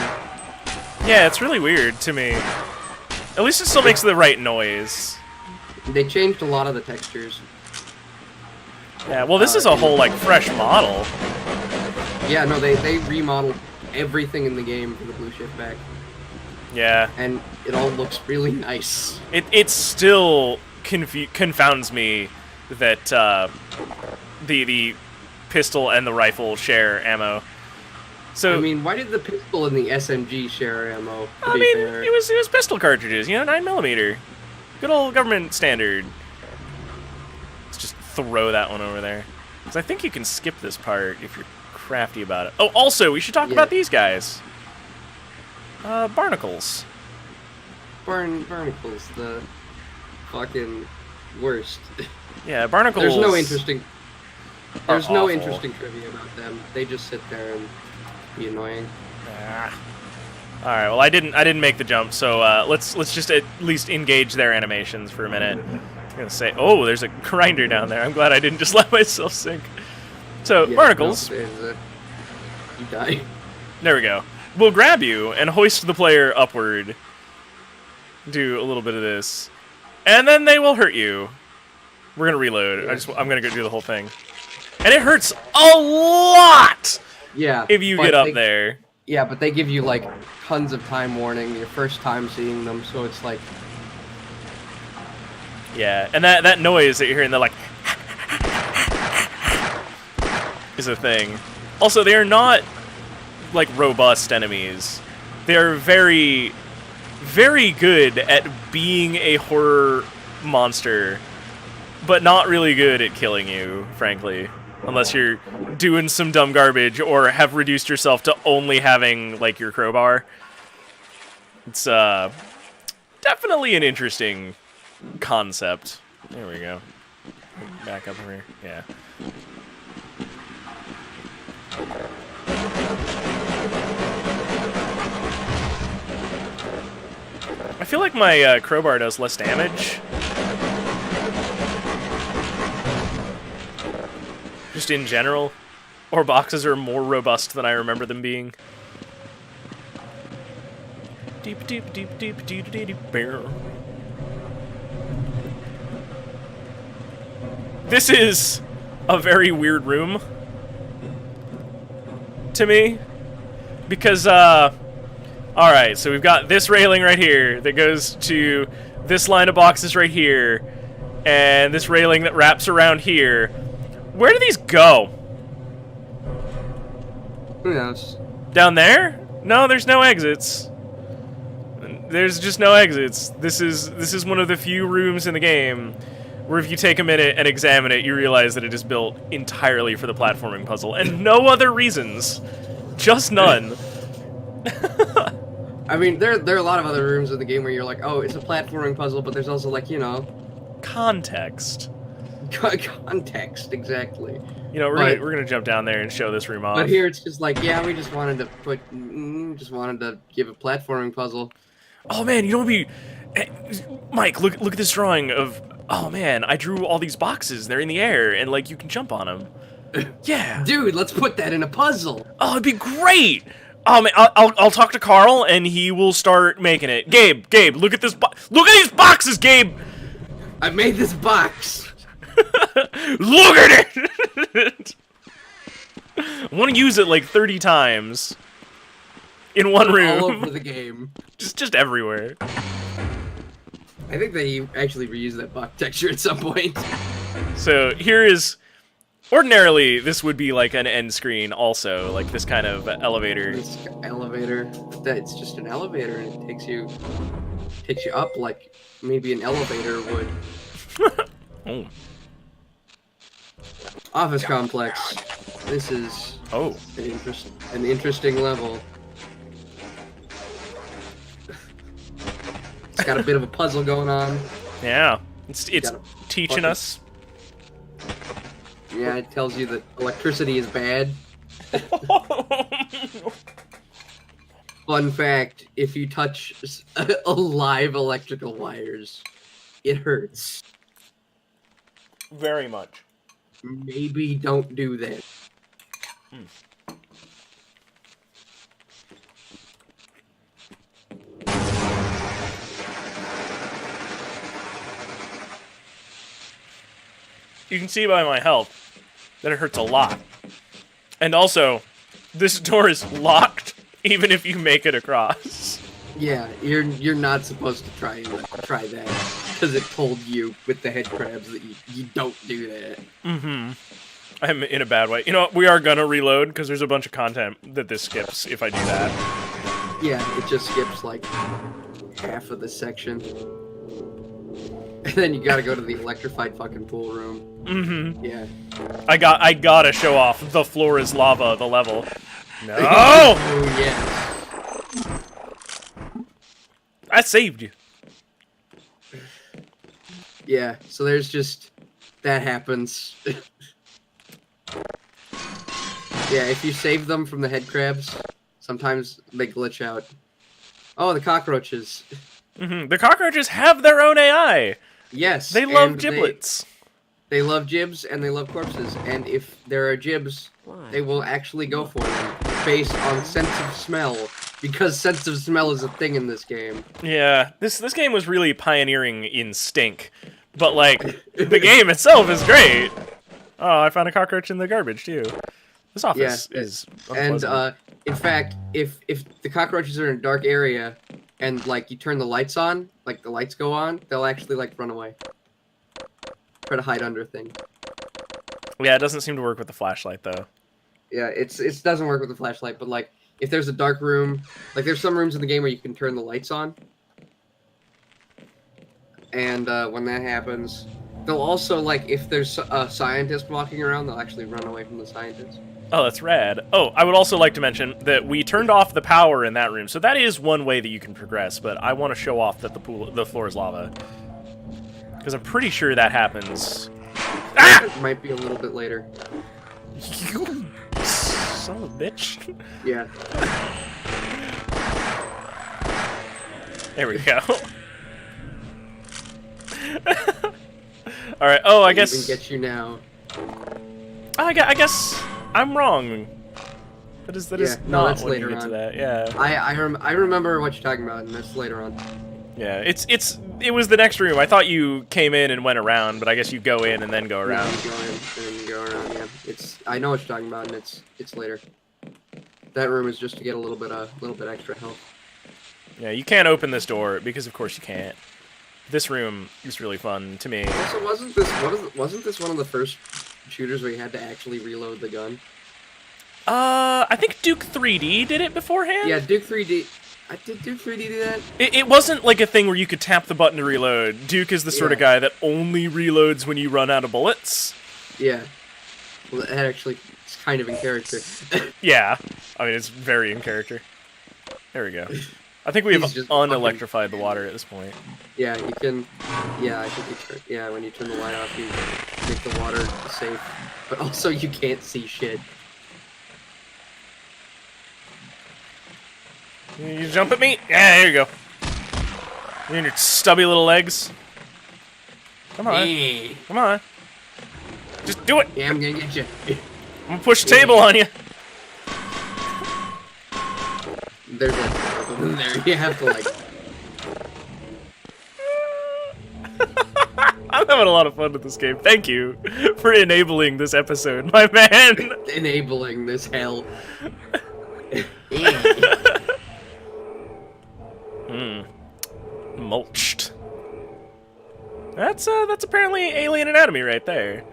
Yeah, it's really weird to me. At least it still makes the right noise. They changed a lot of the textures. Yeah, well, this is a whole, like, fresh model. Yeah, no, they remodeled everything in the game for the blue shift back. Yeah. and it all looks really nice. It still confounds me that the pistol and the rifle share ammo. So I mean, why did the pistol and the SMG share ammo? I mean, it was pistol cartridges, you know, 9mm. Good old government standard. Let's just throw that one over there. Because I think you can skip this part if you're crafty about it. Oh, also, we should talk about these guys. Barnacles. Barnacles, the fucking worst. Yeah, barnacles. There's no interesting awful. trivia about them. They just sit there and be annoying. Ah. All right. Well, I didn't make the jump, so let's just at least engage their animations for a minute. I'm gonna say, oh, there's a grinder down there. I'm glad I didn't just let myself sink. So Yeah, barnacles. no, you die. There we go. We'll grab you and hoist the player upward. Do a little bit of this, and then they will hurt you. We're gonna reload. I'm gonna go do the whole thing, and it hurts a lot. Yeah. If you but get up there. Yeah, but they give you like tons of time warning your first time seeing them, so it's like. Yeah, and that noise that you're hearing, they're like, is a thing. Also, they are not like robust enemies. They're very, very good at being a horror monster, but not really good at killing you, frankly. Unless you're doing some dumb garbage or have reduced yourself to only having, like, your crowbar. It's, definitely an interesting concept. There we go. Back up over here. Yeah. I feel like my crowbar does less damage. Just in general. Or boxes are more robust than I remember them being. Deep, deep, deep, deep, deep, deep, deep, bear. This is a very weird room to me. Because, alright, so we've got this railing right here that goes to this line of boxes right here. And this railing that wraps around here. Where do these go? Who knows? Down there? No, there's no exits. There's just no exits. This is one of the few rooms in the game where if you take a minute and examine it, you realize that it is built entirely for the platforming puzzle and no other reasons. Just none. I mean, there are a lot of other rooms in the game where you're like, oh, it's a platforming puzzle, but there's also like, you know, Context. context, exactly. You know, we're gonna jump down there and show this room off. But here it's just like, yeah, we just wanted to give a platforming puzzle. Oh man, you know what would be... Mike, look at this drawing of... Oh man, I drew all these boxes. They're in the air, and like you can jump on them. Yeah. Dude, let's put that in a puzzle. Oh, it'd be great. Oh man, I'll talk to Carl, and he will start making it. Gabe, look at this. Look at these boxes, Gabe. I made this box. Look at it. I want to use it like 30 times in one room. All over the game. just everywhere. I think they actually reused that box texture at some point. So here is... Ordinarily, this would be like an end screen also, like this kind of elevator. This elevator, it's just an elevator and it takes you up like maybe an elevator would. Oh. Office complex. This is Oh. an interesting level. It's got a bit of a puzzle going on. Yeah. It's teaching fucking- us. Yeah, it tells you that electricity is bad. Fun fact, if you touch live electrical wires, it hurts. Very much. Maybe don't do that. You can see by my health that it hurts a lot. And also, this door is locked even if you make it across. Yeah, you're not supposed to try that because it told you with the head crabs that you don't do that. Mm-hmm. I'm in a bad way. You know, we are gonna reload because there's a bunch of content that this skips if I do that. Yeah, it just skips like half of the section. And then you gotta go to the electrified fucking pool room. Mm-hmm. Yeah. I gotta show off the floor is lava, the level. No! Oh, yeah. I saved you. Yeah, so there's just... That happens. Yeah, if you save them from the head crabs, sometimes they glitch out. Oh, the cockroaches. Mm-hmm. The cockroaches have their own AI! Yes. They love and giblets. They love gibs and they love corpses. And if there are gibs, Why? they will actually go for them based on sense of smell. Because sense of smell is a thing in this game. Yeah, this game was really pioneering in stink. But, like, the game itself is great. Oh, I found a cockroach in the garbage, too. This office is And, unpleasant. in fact, if the cockroaches are in a dark area and, like, you turn the lights on, like, the lights go on, they'll actually, like, run away. Try to hide under things. Yeah, it doesn't seem to work with the flashlight, though. Yeah, it doesn't work with the flashlight, but, like, if there's a dark room, like, there's some rooms in the game where you can turn the lights on. And, when that happens, they'll also, like, if there's a scientist walking around, they'll actually run away from the scientist. Oh, that's rad. Oh, I would also like to mention that we turned off the power in that room, so that is one way that you can progress, but I want to show off that the floor is lava. Because I'm pretty sure that happens. It might be a little bit later. You son of a bitch. Yeah. There we go. Alright, oh, I guess... Even get you now. I guess I'm wrong. That is Yeah, no, not that's when you later get to on. that, yeah. I remember what you're talking about, and that's later on. Yeah, it was the next room. I thought you came in and went around, but I guess you go in and then go around. Yeah, you go in and then you go around. Yeah, I know what you're talking about, and it's later. That room is just to get a little bit extra help. Yeah, you can't open this door because of course you can't. This room is really fun to me. Also, wasn't this one of the first shooters where you had to actually reload the gun? I think Duke 3D did it beforehand. Yeah, Duke 3D. Did Duke 3D do that? It wasn't like a thing where you could tap the button to reload. Duke is the sort of guy that only reloads when you run out of bullets. Yeah. Well, that actually is kind of in character. Yeah, I mean it's very in character. There we go. I think we have He's just unelectrified the water at this point. Yeah, you can. Yeah, I think when you turn the light off, you make the water safe, but also you can't see shit. You jump at me? Yeah, there you go. You and your stubby little legs. Come on. Yeah. Come on. Just do it. Yeah, I'm gonna get you. I'm gonna push the table on you. There's like four of them in there. You have to like. I'm having a lot of fun with this game. Thank you for enabling this episode, my man. Enabling this hell. Mulched. That's apparently Alien Anatomy right there.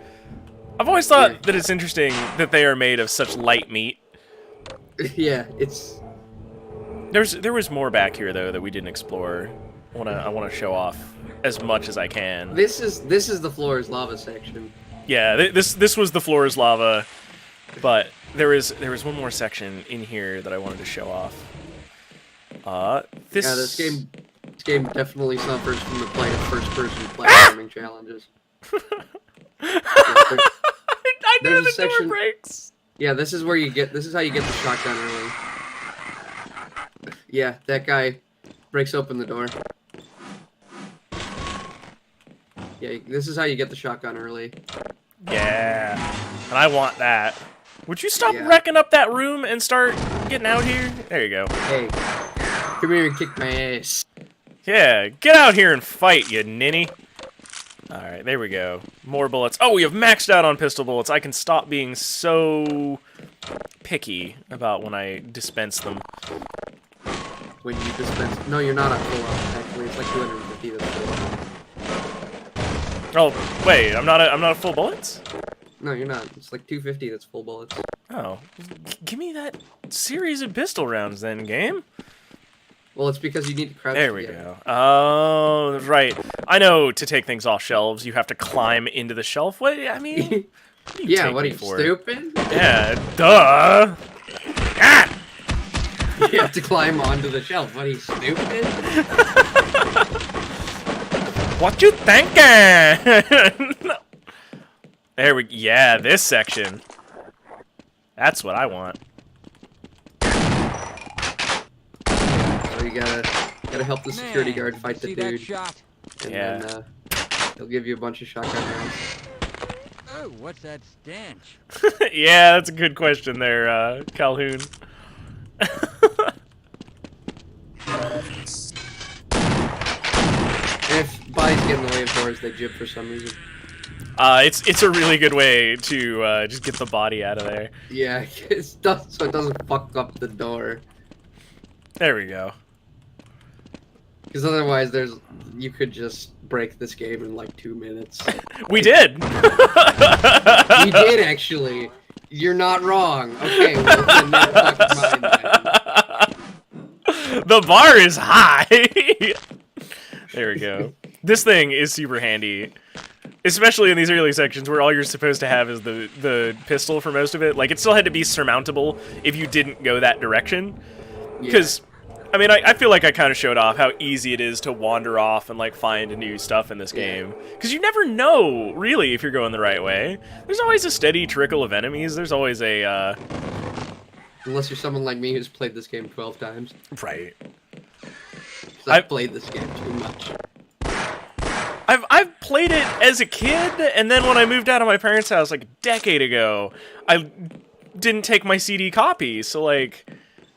I've always thought that it's interesting that they are made of such light meat. Yeah, it's. There was more back here though that we didn't explore. I wanna show off as much as I can. This is the floor is lava section. Yeah, this was the floor is lava, but there was one more section in here that I wanted to show off. This game definitely suffers from the plight of first-person platforming challenges. I know There's a the section- door breaks. Yeah, this is how you get the shotgun early. Yeah, that guy breaks open the door. Yeah, this is how you get the shotgun early. Yeah, and I want that. Would you stop Yeah. wrecking up that room and start getting out here? There you go. Hey, come here and kick my ass. Yeah, get out here and fight, you ninny. Alright, there we go. More bullets. Oh, we have maxed out on pistol bullets. I can stop being so picky about when I dispense them. when you dispense. No, you're not at full health. Actually, it's like 250 that's full health. Oh, wait, I'm not a full bullets? No, you're not. It's like 250 that's full bullets. Oh, give me that series of pistol rounds then, game. Well, it's because you need to crouch. There we go. Oh, right. I know to take things off shelves, you have to climb into the shelf. What? I mean, what do you Yeah, take what are me you, for? stupid? Yeah, duh. Ah! You have to climb onto the shelf. What are you, stupid? What you thinking? There we. Yeah, this section. That's what I want. So you gotta help the security Man, guard fight the see that dude, shot? and Yeah. then he'll give you a bunch of shotgun rounds. Oh, what's that stench? Yeah, that's a good question there, Calhoun. And if bodies get in the way of doors, they jib for some reason. It's a really good way to just get the body out of there. Yeah, so it doesn't fuck up the door. There we go. Because otherwise, you could just break this game in like 2 minutes. We did. We did actually. You're not wrong. Okay, well, then never fucking mind then. The bar is high. There we go. This thing is super handy, especially in these early sections where all you're supposed to have is the pistol for most of it. Like, it still had to be surmountable if you didn't go that direction. Because, I mean, I feel like I kind of showed off how easy it is to wander off and, like, find new stuff in this game. Because you never know, really, if you're going the right way. There's always a steady trickle of enemies. There's always a, Unless you're someone like me who's played this game 12 times. Right. 'Cause I've played this game too much. I've played it as a kid, and then when I moved out of my parents' house, like, a decade ago, I didn't take my CD copy, so, like,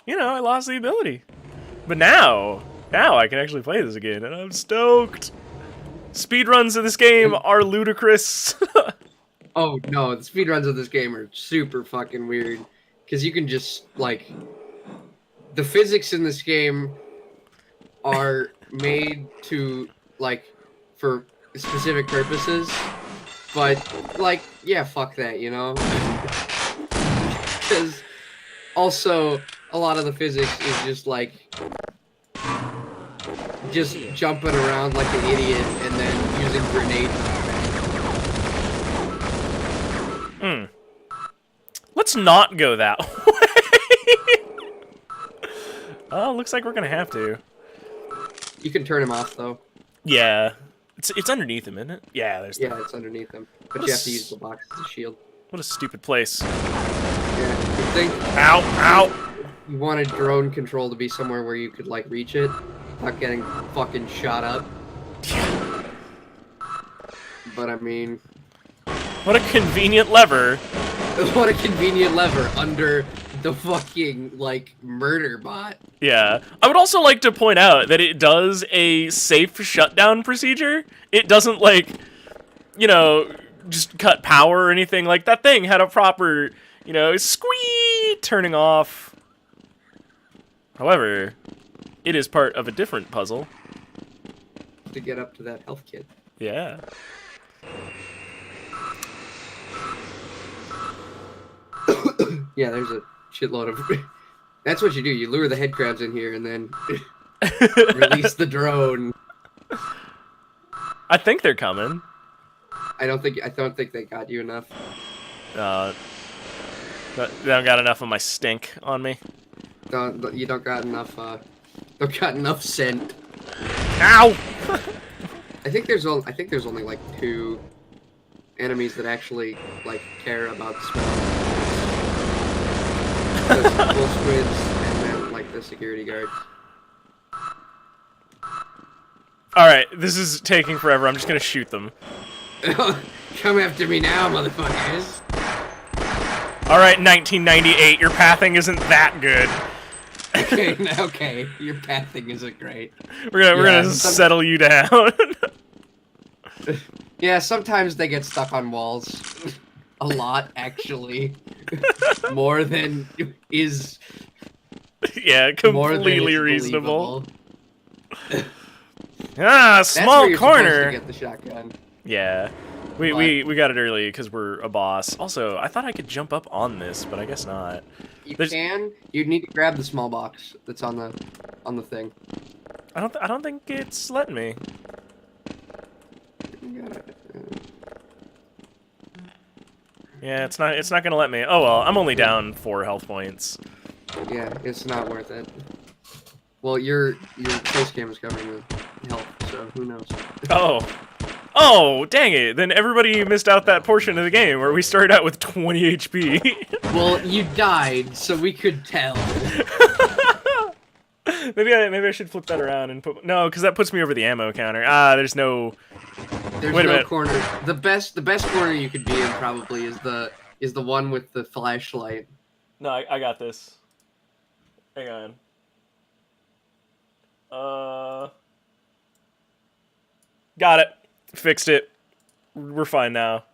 you know, I lost the ability. But now I can actually play this again, and I'm stoked. Speedruns of this game are ludicrous. Oh no, the speedruns of this game are super fucking weird. Because you can just, like... The physics in this game are made to, like, for specific purposes. But, like, yeah, fuck that, you know? Because also, a lot of the physics is just, like... Just jumping around like an idiot and then using grenades. Let's not go that way. Oh, looks like we're gonna have to. You can turn him off, though. Yeah. It's underneath him, isn't it? Yeah, there's Yeah, it's underneath him. But you have to use the box as a shield. What a stupid place. Yeah, you think Ow, ow! you wanted drone control to be somewhere where you could, like, reach it without getting fucking shot up. But, I mean... What a convenient lever. What a convenient lever under the fucking, like, murder bot. Yeah. I would also like to point out that it does a safe shutdown procedure. It doesn't, like, you know, just cut power or anything. Like, that thing had a proper, you know, squee turning off. However, it is part of a different puzzle. To get up to that health kit. Yeah. Yeah, there's a shitload of... That's what you do. You lure the head crabs in here and then release the drone. I think they're coming. I don't think they got you enough. They don't got enough of my stink on me. You don't got enough. Don't got enough scent. Ow! I think there's only like 2 enemies that actually like care about smell. The bull squids and then like the security guards. Alright, this is taking forever. I'm just gonna shoot them. Come after me now, motherfuckers. Alright, 1998, your pathing isn't that good. Okay, your pathing isn't great. We're gonna settle you down. Yeah, sometimes they get stuck on walls. A lot, actually. More than is Yeah, More than completely is reasonable. believable. Ah, That's small where you're supposed corner. to get the shotgun. Yeah. We got it early because we're a boss. Also, I thought I could jump up on this, but I guess not. You There's- can. You need to grab the small box that's on the thing. I don't think it's letting me. Yeah, it's not gonna let me. Oh well, I'm only down 4 health points. Yeah, it's not worth it. Well, your face cam is covering the health, so who knows? Oh, dang it! Then everybody missed out that portion of the game where we started out with 20 HP. Well, you died, so we could tell. maybe I should flip that around and put because that puts me over the ammo counter. Ah, there's no. There's Wait a no minute. corner. The best corner you could be in probably is the one with the flashlight. No, I got this. Hang on. Got it. Fixed it. We're fine now.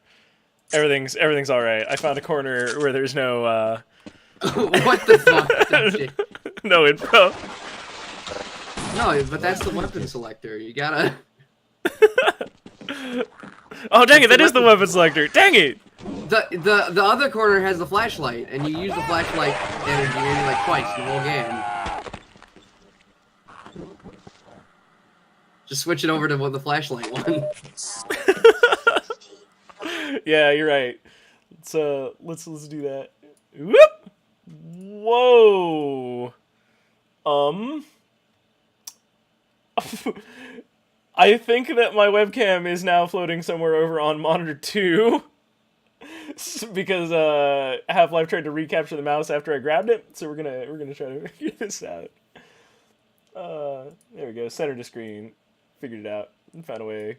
Everything's all right. I found a corner where there's no What the fuck? That shit. no info. No, but that's the weapon selector. You gotta. Oh dang it! That is the weapon selector. Dang it! The other corner has the flashlight, and you use the flashlight energy maybe like twice in the whole game. Just switch it over to the flashlight one. Yeah, you're right. Let's do that. Whoop! Whoa. I think that my webcam is now floating somewhere over on monitor 2 because Half-Life tried to recapture the mouse after I grabbed it. So we're gonna try to figure this out. There we go. Center to screen. Figured it out and found a way.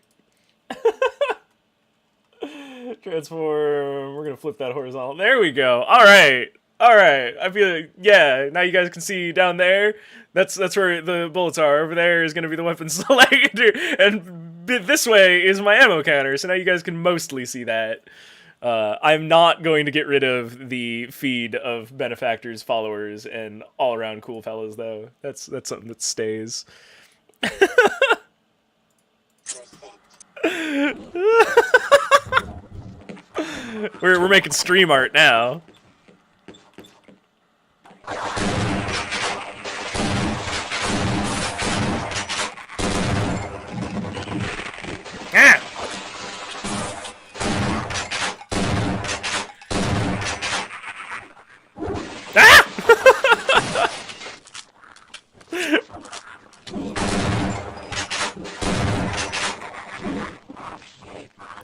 Transform. We're gonna flip that horizontal. There we go. All right. I feel like, yeah. Now you guys can see down there. That's where the bullets are. Over there is gonna be the weapon selector, and this way is my ammo counter. So now you guys can mostly see that. I'm not going to get rid of the feed of benefactors, followers, and all around cool fellas though. That's something that stays. We're making stream art now. Ah! Ah!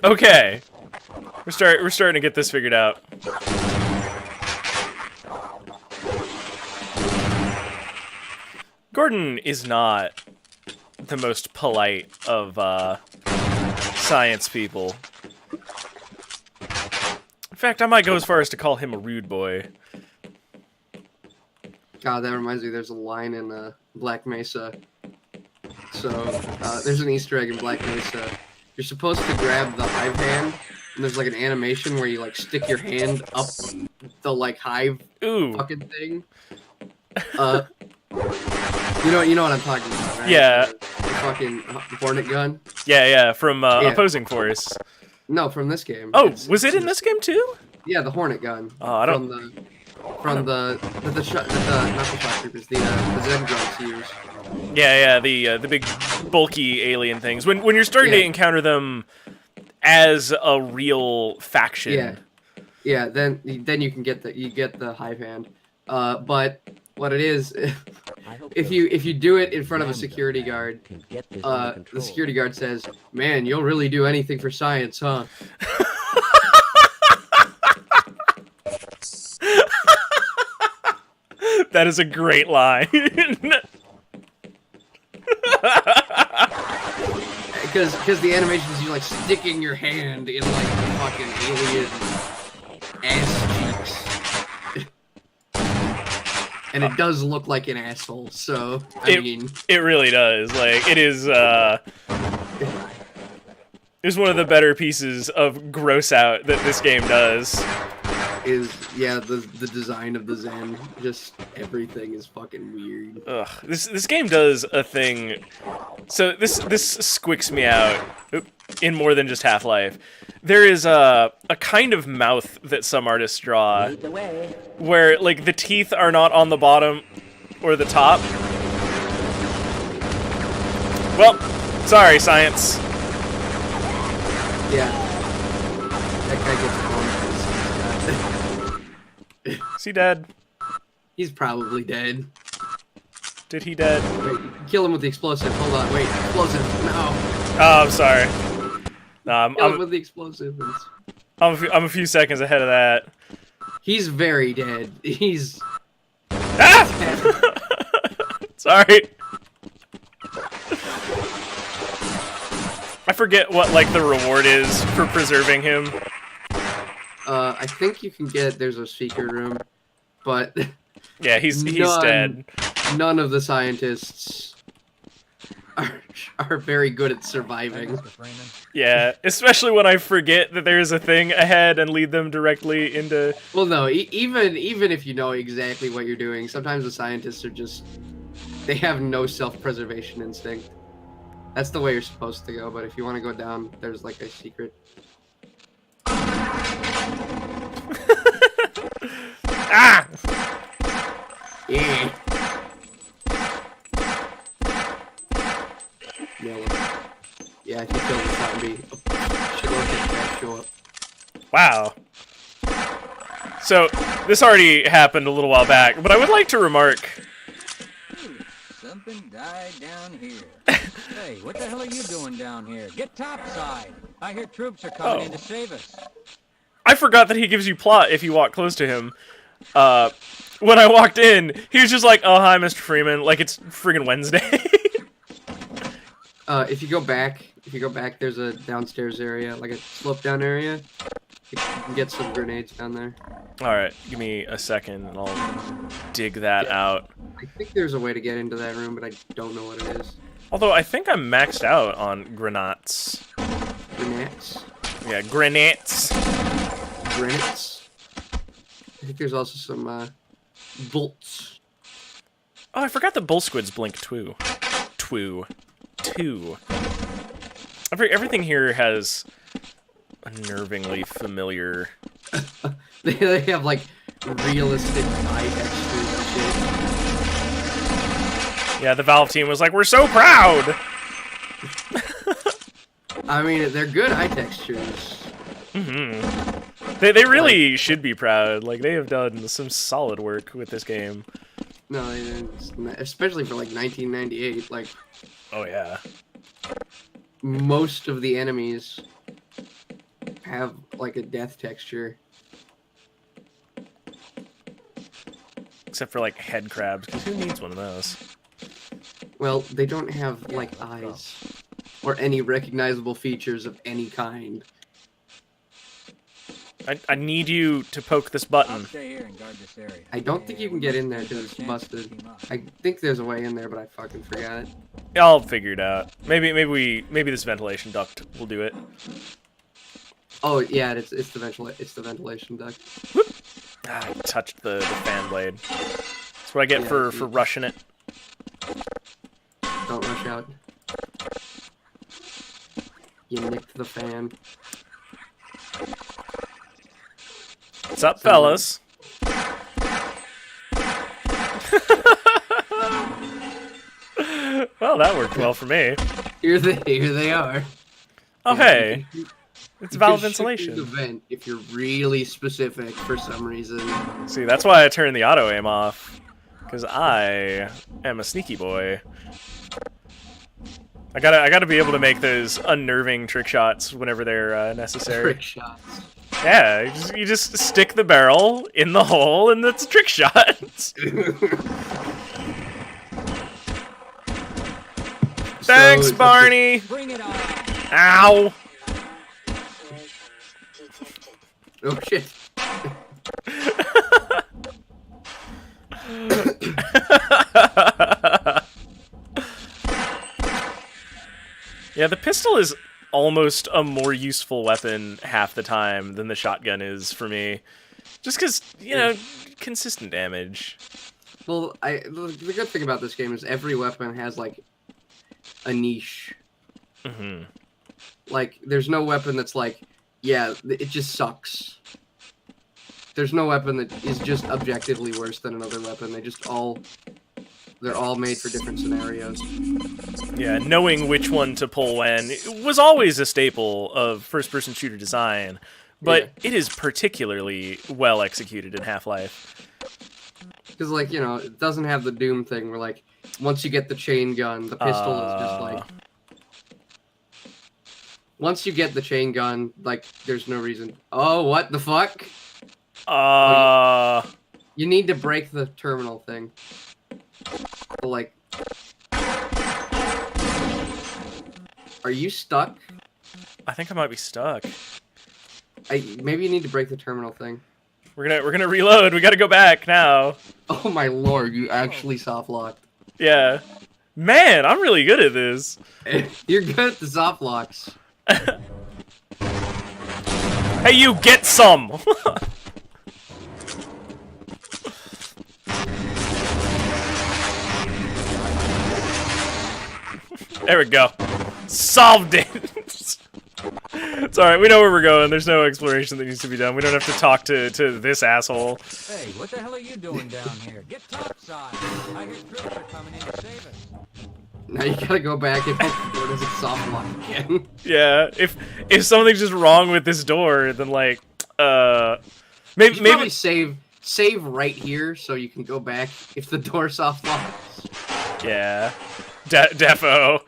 Okay. We're starting to get this figured out. Gordon is not the most polite of science people. In fact, I might go as far as to call him a rude boy. God, that reminds me. There's a line in Black Mesa. So there's an Easter egg in Black Mesa. You're supposed to grab the hive hand, and there's like an animation where you like stick your hand up the like hive Ooh. fucking thing. You know what I'm talking about, right? Yeah. The fucking hornet gun. Yeah, from Yeah. Opposing Force. No, from this game. Oh, was it in this game too? Yeah, the hornet gun. Oh, I don't. Not the shot troopers, the Zed use. Yeah, the big bulky alien things. When you're starting to encounter them as a real faction. Yeah. Then you can get the hive hand. But what it is, if you do it in front of a security guard, the security guard says, "Man, you'll really do anything for science, huh?" That is a great line. Because the animation is you like sticking your hand in like fucking alien ass cheeks. And it does look like an asshole, so I mean it really does. Like it is one of the better pieces of gross out that this game does. is, yeah, the design of the Zen, just everything is fucking weird. Ugh, this game does a thing. So this squicks me out in more than just Half-Life. There is a kind of mouth that some artists draw Lead the way. where like the teeth are not on the bottom or the top. Well, sorry, science. Yeah. That guy gets Is he dead? He's probably dead. Did he dead? Wait, kill him with the explosive. Hold on, wait, explosive. No. Oh, I'm sorry. No, Kill him with the explosive. I'm a few seconds ahead of that. He's very dead. He's... Ah! Sorry. I forget what like the reward is for preserving him. I think you can get, there's a secret room, but Yeah, he's None. dead. none of the scientists are very good at Hey, surviving. Mr. Freeman. Yeah, especially when I forget that there's a thing ahead and lead them directly into. Well, no, even if you know exactly what you're doing, sometimes the scientists are just, they have no self-preservation instinct. That's the way you're supposed to go, but if you want to go down, there's like a secret. Ah! Yeah. Nail him. Yeah, if you kill the zombie, shitload of guys show up. Wow. So this already happened a little while back, but I would like to remark. Something died down here. Hey, what the hell are you doing down here? Get topside. I hear troops are coming in to save us. I forgot that he gives you plot if you walk close to him. When I walked in, he was just like, "Oh, hi, Mr. Freeman," like it's friggin' Wednesday. If you go back, there's a downstairs area, like a slope down area. You can get some grenades down there. All right, give me a second, and I'll dig that out. I think there's a way to get into that room, but I don't know what it is. Although I think I'm maxed out on grenades. Grenades? Yeah, grenades. Grenades? I think there's also some, bolts. Oh, I forgot that bull squids blink too. Two. Everything here has unnervingly familiar. They have, like, realistic eye textures and Yeah, the Valve team was like, "We're so proud." shit. I mean, they're good eye textures. They really should be proud. Like they have done some solid work with this game. No, they didn't. Especially for, like, 1998. Like, Oh yeah. most of the enemies have, like, a death texture. Except for like head crabs, because who needs one of those? Well, they don't have, like, eyes. Or any recognizable features of any kind. I need you to poke this I'll button. stay here and guard this area. I don't think you can get in there because it's busted. I think there's a way in there, but I fucking forgot it. I'll figure it out. Maybe this ventilation duct will do it. Oh yeah, it's the ventilation duct. Ah, I touched the fan blade. That's what I get Yeah, for you- rushing it. Don't rush out. You nicked the fan. What's up, fellas? Well, that worked well for me. Here they are. Oh, hey. It's You valve can shoot through insulation. the vent if you're really specific for some reason. See, that's why I turned the auto aim off. Because I am a sneaky boy. I gotta be able to make those unnerving trick shots whenever they're necessary. Trick shots. Yeah, you just stick the barrel in the hole and it's a trick shot. Thanks, So, Barney! Bring it on. Ow! Oh shit. Yeah, the pistol is almost a more useful weapon half the time than the shotgun is for me. Just because, you know, consistent damage. Well, the good thing about this game is every weapon has like a niche. Mm-hmm. Like, there's no weapon that's like, yeah, it just sucks. There's no weapon that is just objectively worse than another weapon. They're all made for different scenarios. Yeah, knowing which one to pull when was always a staple of first-person shooter design, but it is particularly well executed in Half-Life. Because, like, you know, it doesn't have the Doom thing where, like, once you get the chain gun, the pistol is just like... Once you get the chain gun, like, there's no reason... Oh, what the fuck? You need to break the terminal thing. Like... Are you stuck? I think I might be stuck. Maybe you need to break the terminal thing. We're gonna reload. We gotta go back now. Oh my lord, you actually soft locked. Yeah. Man, I'm really good at this. You're good at the soft locks. Hey, you get some! There we go. Solved it! It's alright, we know where we're going. There's no exploration that needs to be done. We don't have to talk to this asshole. Hey, what the hell are you doing down here? Get topside. I hear troops are coming in to save us. Now you gotta go back and hope the door doesn't soft lock again. Yeah, if something's just wrong with this door, then like, maybe Probably save right here so you can go back if the door soft locks. Yeah, defo.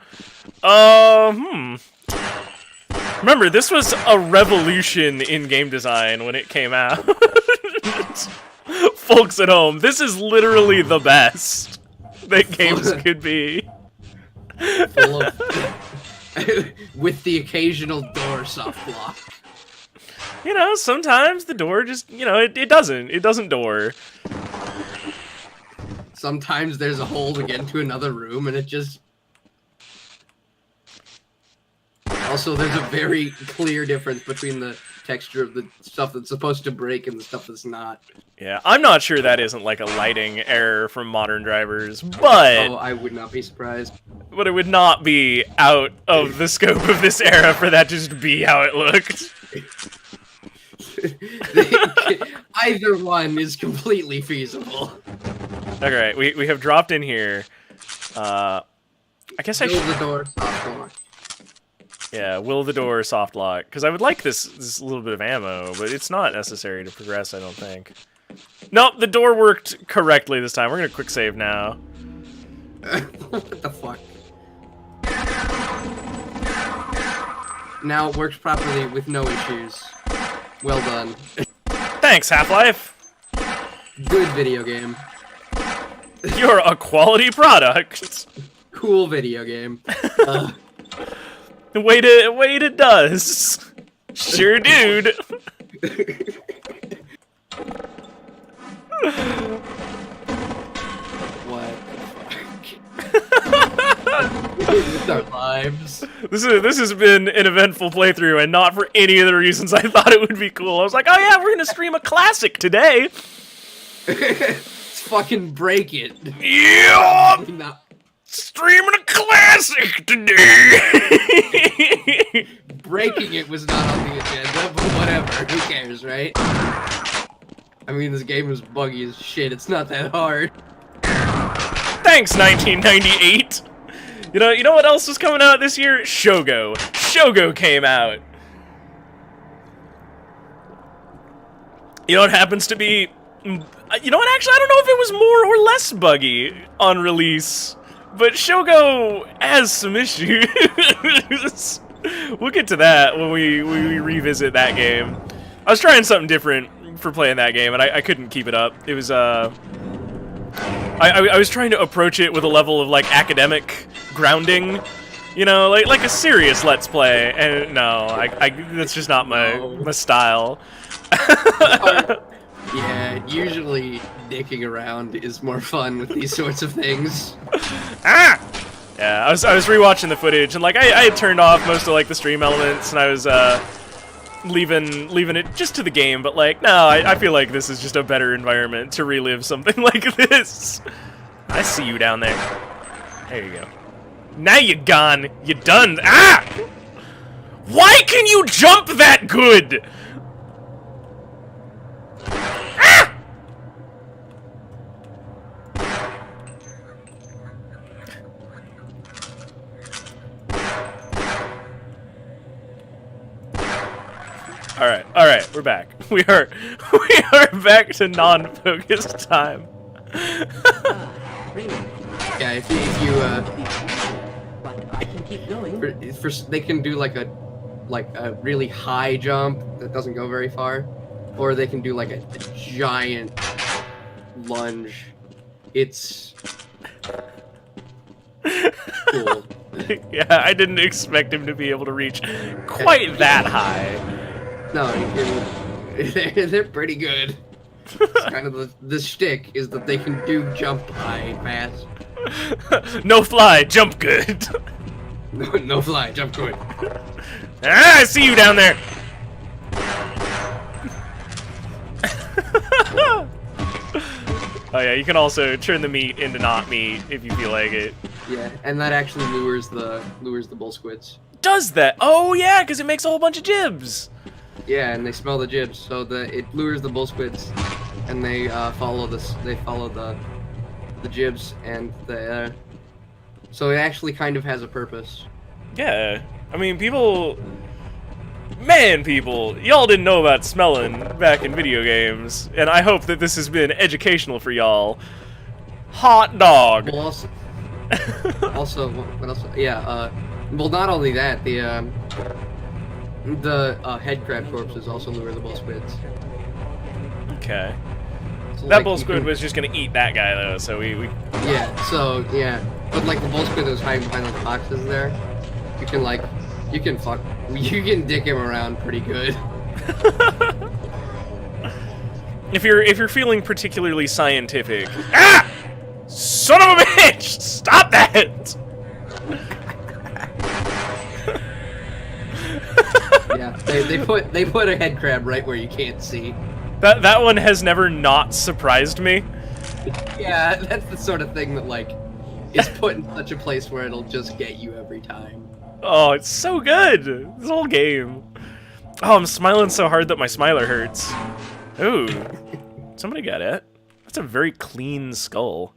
Remember, this was a revolution in game design when it came out. Folks at home, this is literally the best that games could be. Full of... with the occasional door soft lock. You know, sometimes the door just, you know, it doesn't door. Sometimes there's a hole to get into another room and it just... Also, there's a very clear difference between the texture of the stuff that's supposed to break and the stuff that's not. Yeah, I'm not sure that isn't like a lighting error from modern drivers, but... Oh, I would not be surprised. But it would not be out of the scope of this era for that to just be how it looked. Either one is completely feasible. Okay, we have dropped in here. I guess I Build should... the door soft lock. Yeah, will the door soft lock? Because I would like this little bit of ammo, but it's not necessary to progress, I don't think. Nope, the door worked correctly this time. We're gonna quick save now. What the fuck? Now it works properly with no issues. Well done. Thanks, Half-Life. Good video game. You're a quality product. Cool video game. Wait it does. Sure, dude. What the fuck? With our lives. This has been an eventful playthrough, and not for any of the reasons I thought it would be cool. I was like, oh yeah, we're gonna stream a classic today. Let's fucking break it. Yeah, No. streaming a classic today. Breaking it was not on the agenda, but whatever. Who cares, right? I mean, this game was buggy as shit. It's not that hard. Thanks, 1998. You know what else was coming out this year? Shogo. Shogo came out. You know what happens to be... You know what, actually, I don't know if it was more or less buggy on release, but Shogo has some issues. We'll get to that when we revisit that game. I was trying something different for playing that game, and I couldn't keep it up. It was, I was trying to approach it with a level of, like, academic grounding, you know, like a serious Let's Play, and no, that's just not my style. Yeah, usually dicking around is more fun with these sorts of things. Ah! Yeah, I was rewatching the footage, and like I had turned off most of like the stream elements, and I was leaving it just to the game, but like, no, I feel like this is just a better environment to relive something like this. I see you down there. There you go. Now you're gone. You're done. Ah! Why can you jump that good? Ah! All right, we're back. We are back to non-focused time. Yeah, if you But I can keep going. they can do like a really high jump that doesn't go very far, or they can do like a giant lunge. It's cool. Yeah, I didn't expect him to be able to reach quite that high. No, they're pretty good. It's kind of the shtick is that they can do jump high fast. No fly, jump good. No fly, jump good. Ah, I see you down there. Oh yeah, you can also turn the meat into not meat if you feel like it. Yeah, and that actually lures the bull squids. Does that? Oh yeah, because it makes a whole bunch of jibs. Yeah, and they smell the jibs, so it lures the bull squids, and they follow the jibs, and so it actually kind of has a purpose. Yeah, I mean, people, y'all didn't know about smelling back in video games, and I hope that this has been educational for y'all. Hot dog. Well, also, what else? Yeah, well, not only that, the head crab corpses also lure the bull squids. Okay. So, That like, bull you squid can- was just gonna eat that guy though, so we Yeah, so, yeah. But, like, the bull squid that was hiding behind those boxes there, you can dick him around pretty good. if you're feeling particularly scientific. Ah! Son of a bitch! Stop that! Yeah, they put a head crab right where you can't see. That one has never not surprised me. Yeah, that's the sort of thing that, like, is put in such a place where it'll just get you every time. Oh, it's so good! This whole game. Oh, I'm smiling so hard that my smiler hurts. Ooh. Somebody got it. That's a very clean skull.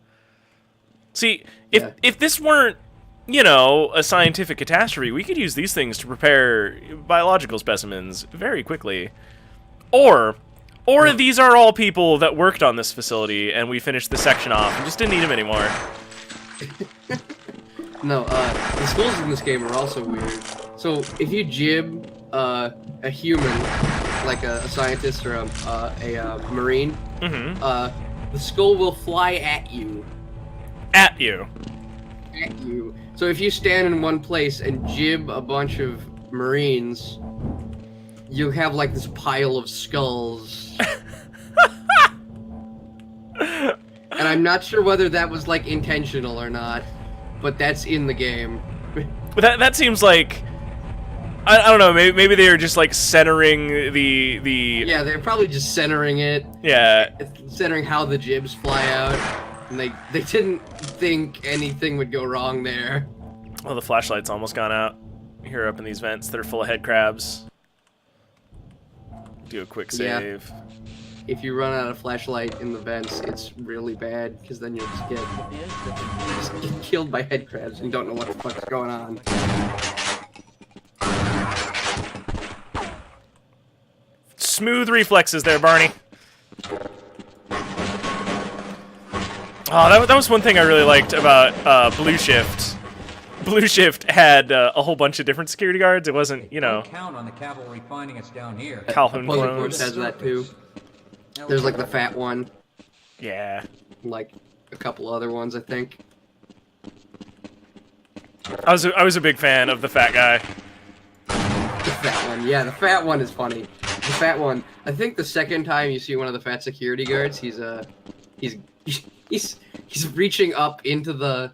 See, if this weren't, you know, a scientific catastrophe, we could use these things to prepare biological specimens very quickly. Or these are all people that worked on this facility and we finished the section off and just didn't need them anymore. No, the skulls in this game are also weird. So if you jib a human, like a scientist or a marine, the skull will fly at you. At you. At you. So if you stand in one place and jib a bunch of marines, you have like this pile of skulls. And I'm not sure whether that was like intentional or not, but that's in the game. That seems like, I don't know, maybe they were just like centering the Yeah, they're probably just centering it. yeah. Centering how the jibs fly out. And they didn't think anything would go wrong there. Oh, the flashlight's almost gone out. Here up in these vents that are full of head crabs. Do a quick Yeah. save. If you run out of flashlight in the vents, it's really bad, because then you'll just get killed by head crabs and you don't know what the fuck's going on. Smooth reflexes there, Barney. Oh, that was one thing I really liked about Blue Shift. Blue Shift had a whole bunch of different security guards. It wasn't, you know, Don't count on the cavalry finding us down here. Calhoun Opposing clones. Force has that too. There's like the fat one, Yeah. like a couple other ones, I think. I was a big fan of the fat guy. The fat one, yeah, the fat one is funny. The fat one. I think the second time you see one of the fat security guards, he's reaching up into the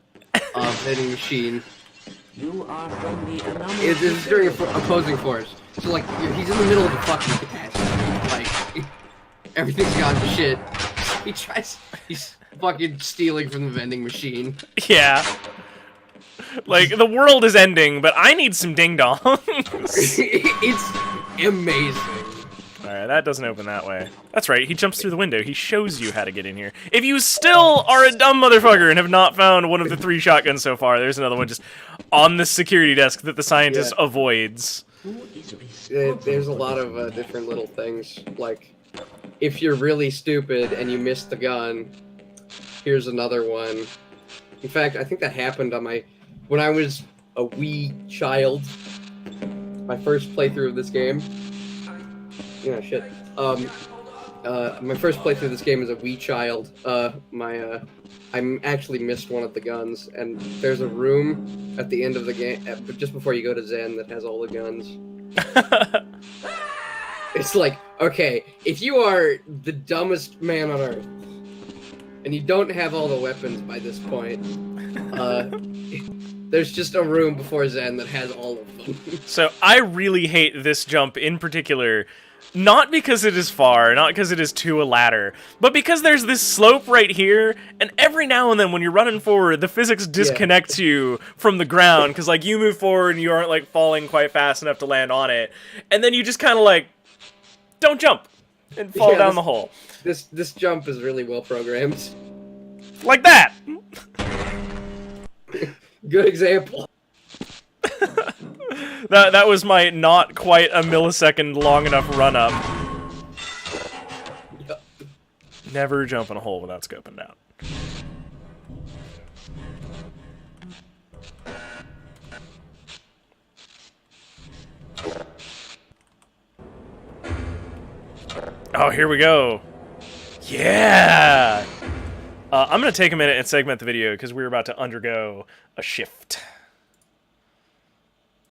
vending machine. You are from the anomaly. This is during opposing force. So like he's in the middle of the fucking catastrophe. Like everything's gone to shit. He's fucking stealing from the vending machine. Yeah. Like, the world is ending, but I need some ding-dongs. It's amazing. Alright, that doesn't open that way. That's right, he jumps through the window. He shows you how to get in here. If you still are a dumb motherfucker and have not found one of the 3 shotguns so far, there's another one just on the security desk that the scientist avoids. There's a lot of different little things. Like, if you're really stupid and you miss the gun, here's another one. In fact, I think that happened on when I was a wee child. My first playthrough of this game. Yeah, shit. My first playthrough of this game as a wee child. I actually missed one of the guns, and there's a room at the end of the game, just before you go to Zen, that has all the guns. It's like, okay, if you are the dumbest man on earth, and you don't have all the weapons by this point, there's just a room before Zen that has all of them. So I really hate this jump in particular, not because it is far, not because it is to a ladder, but because there's this slope right here, and every now and then when you're running forward, the physics disconnects you from the ground, because like you move forward and you aren't like falling quite fast enough to land on it, and then you just kind of like don't jump and fall down the hole. This jump is really well programmed. Like that! Good example. That was my not quite a millisecond long enough run up. Yep. Never jump in a hole without scoping down. Oh, here we go. Yeah! I'm going to take a minute and segment the video because we're about to undergo a shift.